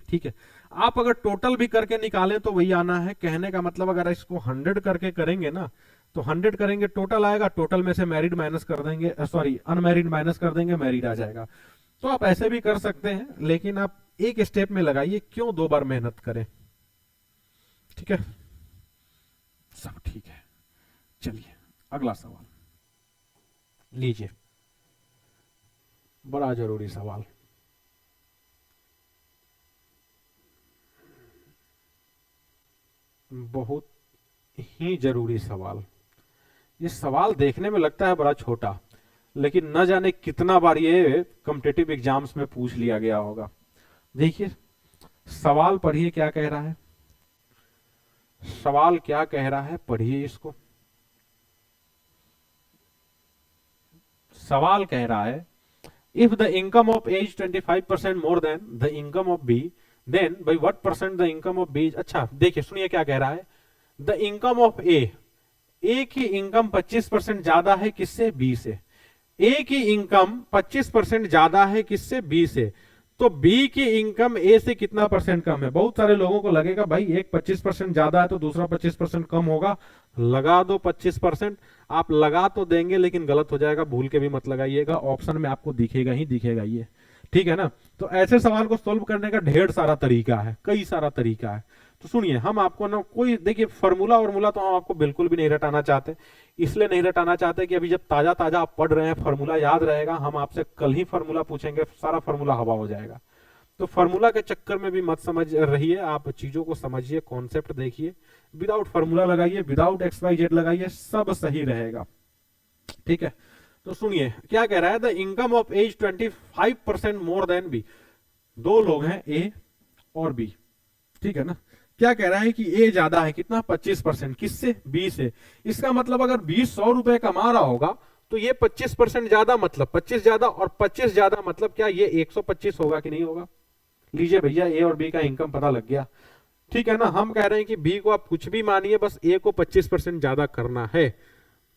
ठीक है, आप अगर टोटल भी करके निकालें तो वही आना है। कहने का मतलब अगर इसको 100 करके करेंगे ना तो 100 करेंगे टोटल आएगा, टोटल में से मैरिड माइनस कर देंगे, सॉरी अनमैरिड माइनस कर देंगे, मैरिड आ जाएगा। तो आप ऐसे भी कर सकते हैं, लेकिन आप एक स्टेप में लगाइए, क्यों 2 बार मेहनत करें? ठीक है, सब ठीक है। चलिए अगला सवाल लीजिए, बड़ा जरूरी सवाल। बहुत ही जरूरी सवाल। ये सवाल देखने में लगता है बड़ा छोटा, लेकिन न जाने कितना बार ये कॉम्पिटिटिव एग्जाम्स में पूछ लिया गया होगा। देखिए सवाल पढ़िए क्या कह रहा है, सवाल क्या कह रहा है, पढ़िए इसको। सवाल कह रहा है if the income of A is 25% more than the income of B, then by what percent the income of B. अच्छा देखिए सुनिए क्या कह रहा है, द इनकम ऑफ ए की इनकम 25% ज्यादा है किससे, बी से। ए की इनकम 25% ज्यादा है किससे, बी से। तो बी की इनकम ए से कितना परसेंट कम है। बहुत सारे लोगों को लगेगा भाई एक 25% ज्यादा है तो दूसरा 25% कम होगा, लगा दो 25%। आप लगा तो देंगे लेकिन गलत हो जाएगा, भूल के भी मत लगाइएगा, ऑप्शन में आपको दिखेगा ही दिखेगा ये, ठीक है ना। तो ऐसे सवाल को सोल्व करने का ढेर सारा तरीका है, कई सारा तरीका है। तो सुनिए हम आपको ना कोई देखिए फॉर्मूला वॉर्मूला तो हम आपको बिल्कुल भी नहीं रटाना चाहते, इसलिए नहीं रटाना चाहते कि अभी जब ताजा ताजा आप पढ़ रहे हैं फॉर्मूला याद रहेगा, हम आपसे कल ही फॉर्मूला पूछेंगे, सारा फॉर्मूला हवा हो जाएगा। तो फॉर्मूला के चक्कर में भी मत समझ रहिए, आप चीजों को समझिए, कॉन्सेप्ट देखिए, विदाउट फॉर्मूला लगाइए, विदाउट XYZ लगाइए, सब सही रहेगा, ठीक है। तो सुनिए क्या कह रहा है, the income of A is 25% more than B. दो लोग हैं ए और बी, ठीक है ना। क्या कह रहा है कि ए ज्यादा है कितना, 25%, किससे, बी से। इसका मतलब अगर बी 100 रुपए कमा रहा होगा तो ये 25% ज्यादा, मतलब 25 ज्यादा, और 25 ज्यादा मतलब क्या, ये 125 होगा कि नहीं होगा। लीजिए भैया ए और बी का इनकम पता लग गया, ठीक है ना। हम कह रहे हैं कि बी को आप कुछ भी मानिए, बस ए को 25% ज्यादा करना है।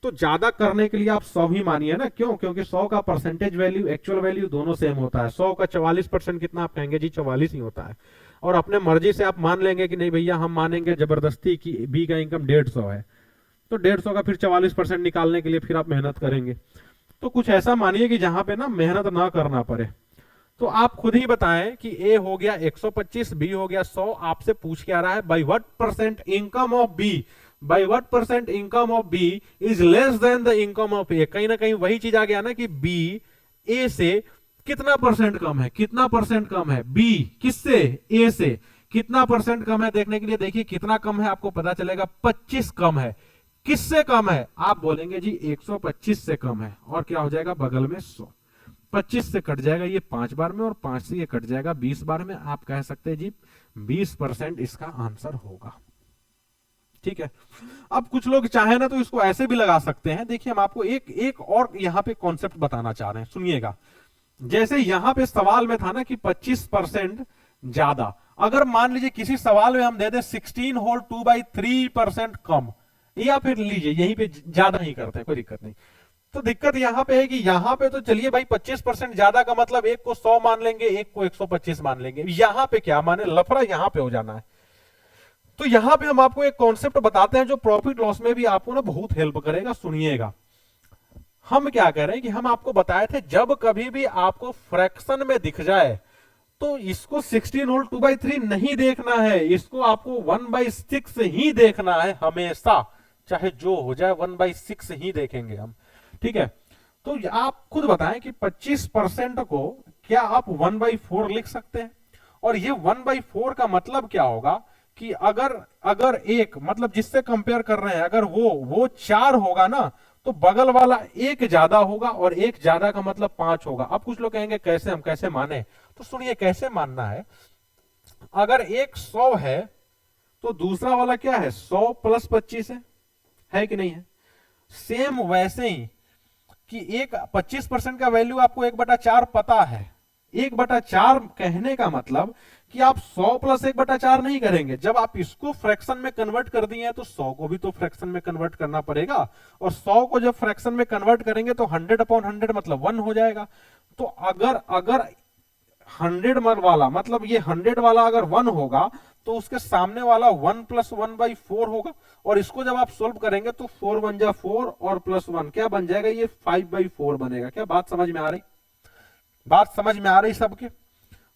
तो ज्यादा करने के लिए आप 100 ही मानिए ना, क्यों, क्योंकि 100 का परसेंटेज वैल्यू एक्चुअल वैल्यू दोनों सेम होता है। 100 का 44% कितना, आप कहेंगे जी 44 ही होता है, और अपने मर्जी से आप मान लेंगे कि नहीं भैया हम मानेंगे जबरदस्ती कि बी का इनकम 150 है, तो 150 का फिर 44% निकालने के लिए फिर आप मेहनत करेंगे। तो कुछ ऐसा मानिए कि जहां पे ना मेहनत ना करना पड़े। तो आप खुद ही बताएं कि ए हो गया 125, बी हो गया 100। आपसे पूछ के आ रहा है by what percent income of b, by what percent income of b is less than the income of a. कहीं ना कहीं वही चीज आ गया ना कि बी ए से कितना परसेंट कम है, कितना परसेंट कम है, बी किससे, ए से कितना परसेंट कम है। देखने के लिए देखिए कितना कम है, आपको पता चलेगा 25 कम है। किससे कम है, आप बोलेंगे जी 125 से कम है, और क्या हो जाएगा बगल में 100। 25 से कट जाएगा ये 5 बार में, और 5 से ये कट जाएगा 20 बार में। आप कह सकते हैं जी 20% इसका आंसर होगा, ठीक है। अब कुछ लोग चाहे ना तो इसको ऐसे भी लगा सकते हैं। देखिए हम आपको एक और यहाँ पे कॉन्सेप्ट बताना चाह रहे हैं, सुनिएगा। जैसे यहां पे सवाल में था ना कि 25% ज्यादा, अगर मान लीजिए किसी सवाल में हम दे दें 16 होल 2/3% कम, या फिर लीजिए यहीं पे ज्यादा ही करते हैं, कोई दिक्कत नहीं। तो दिक्कत यहां पे है कि यहां पे तो चलिए भाई 25% ज्यादा का मतलब एक को 100 मान लेंगे, एक को 125 मान लेंगे। यहां पे क्या माने, लफड़ा यहां पे हो जाना है। तो यहां पे हम आपको एक कॉन्सेप्ट बताते हैं जो प्रॉफिट लॉस में भी आपको ना बहुत हेल्प करेगा, सुनिएगा। हम क्या कह रहे हैं कि हम आपको बताए थे जब कभी भी आपको फ्रैक्शन में दिख जाए तो इसको 16 होल 2/3 नहीं देखना है, इसको आपको 1/6 ही देखना है हमेशा, चाहे जो हो जाए 1/6 ही देखेंगे हम, ठीक है। तो आप खुद बताएं कि 25% को क्या आप 1/4 लिख सकते हैं। और ये 1/4 का मतलब क्या होगा कि अगर एक मतलब जिससे कंपेयर कर रहे हैं, अगर वो 4 होगा ना तो बगल वाला एक ज्यादा होगा, और एक ज्यादा का मतलब 5 होगा। अब कुछ लोग कहेंगे कैसे, हम कैसे माने, तो सुनिए कैसे मानना है। अगर एक 100 है तो दूसरा वाला क्या है, 100 + 25 है कि नहीं है। सेम वैसे ही कि एक 25% का वैल्यू आपको 1/4 पता है। 1/4 कहने का मतलब कि आप 100 + 1/4 नहीं करेंगे। जब आप इसको फ्रैक्शन में कन्वर्ट कर दिए हैं तो 100 को भी तो फ्रैक्शन में कन्वर्ट करना पड़ेगा, और 100 को जब फ्रैक्शन में कन्वर्ट करेंगे तो 100/100 मतलब 1 हो जाएगा। तो अगर 100 वाला मतलब ये 100 वाला अगर 1 होगा तो उसके सामने वाला 1 + 1/4 होगा, और इसको जब आप सोल्व करेंगे तो 4 × 1 = 4 और +1 क्या बन जाएगा, ये 5/4 बनेगा। क्या बात समझ में आ रही, बात समझ में आ रही सबके।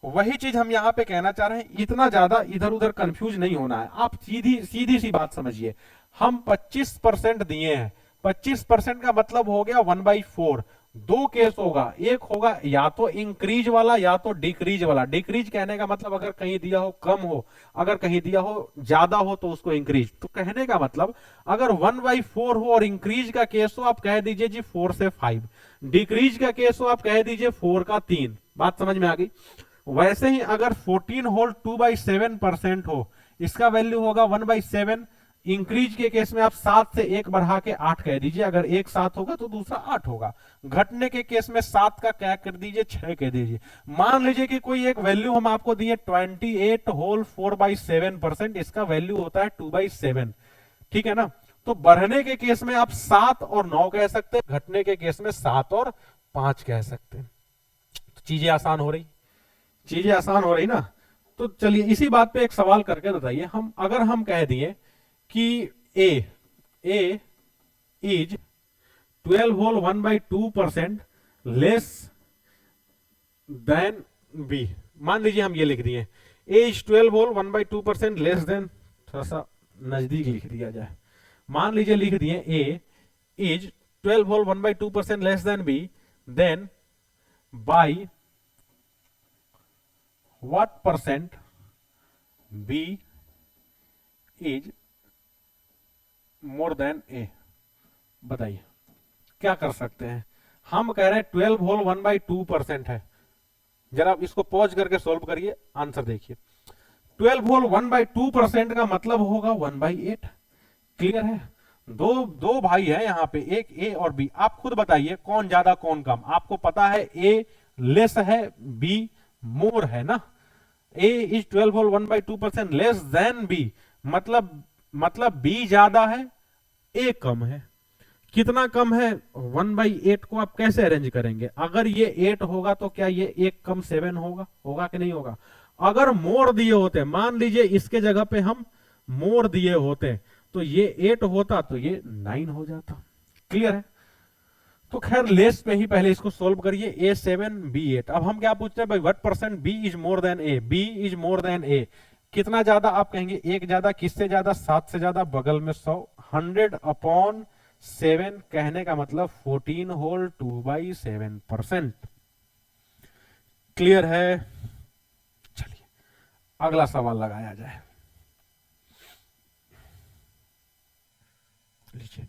वही चीज हम यहाँ पे कहना चाह रहे हैं, इतना ज्यादा इधर उधर कंफ्यूज नहीं होना है। आप सीधी सीधी सी बात समझिए, हम 25% दिए हैं, 25% का मतलब हो गया 1/4। दो केस होगा, एक होगा या तो इंक्रीज वाला या तो डिक्रीज वाला। डिक्रीज कहने का मतलब अगर कहीं दिया हो कम हो, अगर कहीं दिया हो ज्यादा हो तो उसको इंक्रीज। तो कहने का मतलब अगर 1/4 हो और इंक्रीज का केस हो आप कह दीजिए जी 4 से 5, डिक्रीज का केस हो आप कह दीजिए 4 का 3। बात समझ में आ गई। वैसे ही अगर 14 होल 2/7% हो, इसका वैल्यू होगा 1/7। इंक्रीज के केस में आप 7 से 1 बढ़ा के 8 कह दीजिए, अगर एक 7 होगा तो दूसरा 8 होगा। घटने के केस में 7 का क्या कर दीजिए, 6 कह दीजिए। मान लीजिए कि कोई एक वैल्यू हम आपको दिए 28 होल 4/7%, इसका वैल्यू होता है 2/7, ठीक है ना। तो बढ़ने के केस में आप 7 और 9 कह सकते हैं, घटने के केस में 7 और 5 कह सकते हैं। तो चीजें आसान हो रही, चीजें आसान हो रही ना। तो चलिए इसी बात पे एक सवाल करके बताइए, हम अगर हम कह दिए कि A is 12 whole 1/2% less than B. मान लीजिए हम ये लिख दिए A is 12 whole 1/2% less than, थोड़ा सा नजदीक लिख दिया जाए, मान लीजिए लिख दिए A is 12 whole 1/2% less than B, then by what percent b is more than a। बताइए क्या कर सकते हैं। हम कह रहे हैं 12 होल 1/2% है, जरा आप इसको पॉज करके सोल्व करिए, आंसर देखिए। 12 होल 1/2% का मतलब होगा 1/8। क्लियर है। दो दो भाई है यहाँ पे, एक ए और बी। आप खुद बताइए कौन ज्यादा कौन कम। आपको पता है ए लेस है, बी मोर है ना। ए is 12 whole 1/2% less than B, मतलब बी ज्यादा है, ए कम है। कितना कम है, 1/8 को आप कैसे अरेंज करेंगे। अगर ये 8 होगा तो क्या ये 1 कम 7 होगा, होगा कि नहीं होगा। अगर मोर दिए होते, मान लीजिए इसके जगह पे हम मोर दिए होते तो ये 8 होता तो ये 9 हो जाता। क्लियर है। तो खैर लेस पे ही पहले इसको सोल्व करिए, A7 B8। अब हम क्या पूछते हैं भाई, what percent B is more then A। B is more then A, कितना ज्यादा आप कहेंगे, एक ज्यादा। किससे ज्यादा, 7 से ज्यादा, बगल में 100। 100/7 कहने का मतलब 14 होल 2/7%। क्लियर है। चलिए अगला सवाल लगाया जाए, लीजिए।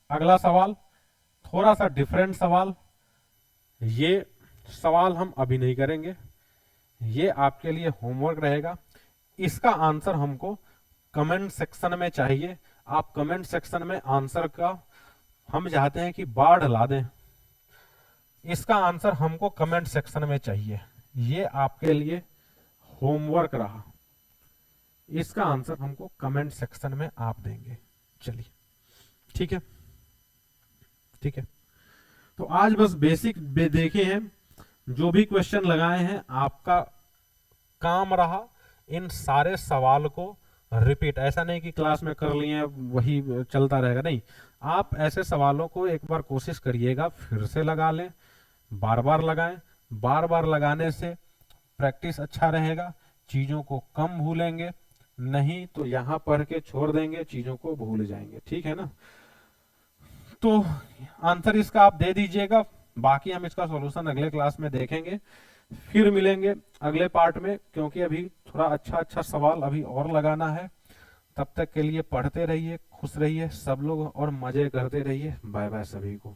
अगला सवाल थोड़ा सा डिफरेंट सवाल, ये सवाल हम अभी नहीं करेंगे, ये आपके लिए होमवर्क रहेगा। इसका आंसर हमको कमेंट सेक्शन में चाहिए। आप कमेंट सेक्शन में आंसर का, हम चाहते हैं कि बाढ़ ला दें, इसका आंसर हमको कमेंट सेक्शन में चाहिए। ये आपके लिए होमवर्क रहा, इसका आंसर हमको कमेंट सेक्शन में आप देंगे। चलिए ठीक है, ठीक है। तो आज बस बेसिक देखे हैं, जो भी क्वेश्चन लगाए हैं आपका काम रहा इन सारे सवाल को रिपीट। ऐसा नहीं कि क्लास में कर लिए वही चलता रहेगा, नहीं। आप ऐसे सवालों को एक बार कोशिश करिएगा, फिर से लगा लें, बार बार लगाएं। बार बार लगाने से प्रैक्टिस अच्छा रहेगा, चीजों को कम भूलेंगे, नहीं तो यहां पढ़ के छोड़ देंगे, चीजों को भूल जाएंगे। ठीक है ना। तो आंसर इसका आप दे दीजिएगा, बाकी हम इसका सॉल्यूशन अगले क्लास में देखेंगे। फिर मिलेंगे अगले पार्ट में, क्योंकि अभी थोड़ा अच्छा सवाल अभी और लगाना है। तब तक के लिए पढ़ते रहिए, खुश रहिए सब लोग और मजे करते रहिए। बाय बाय सभी को।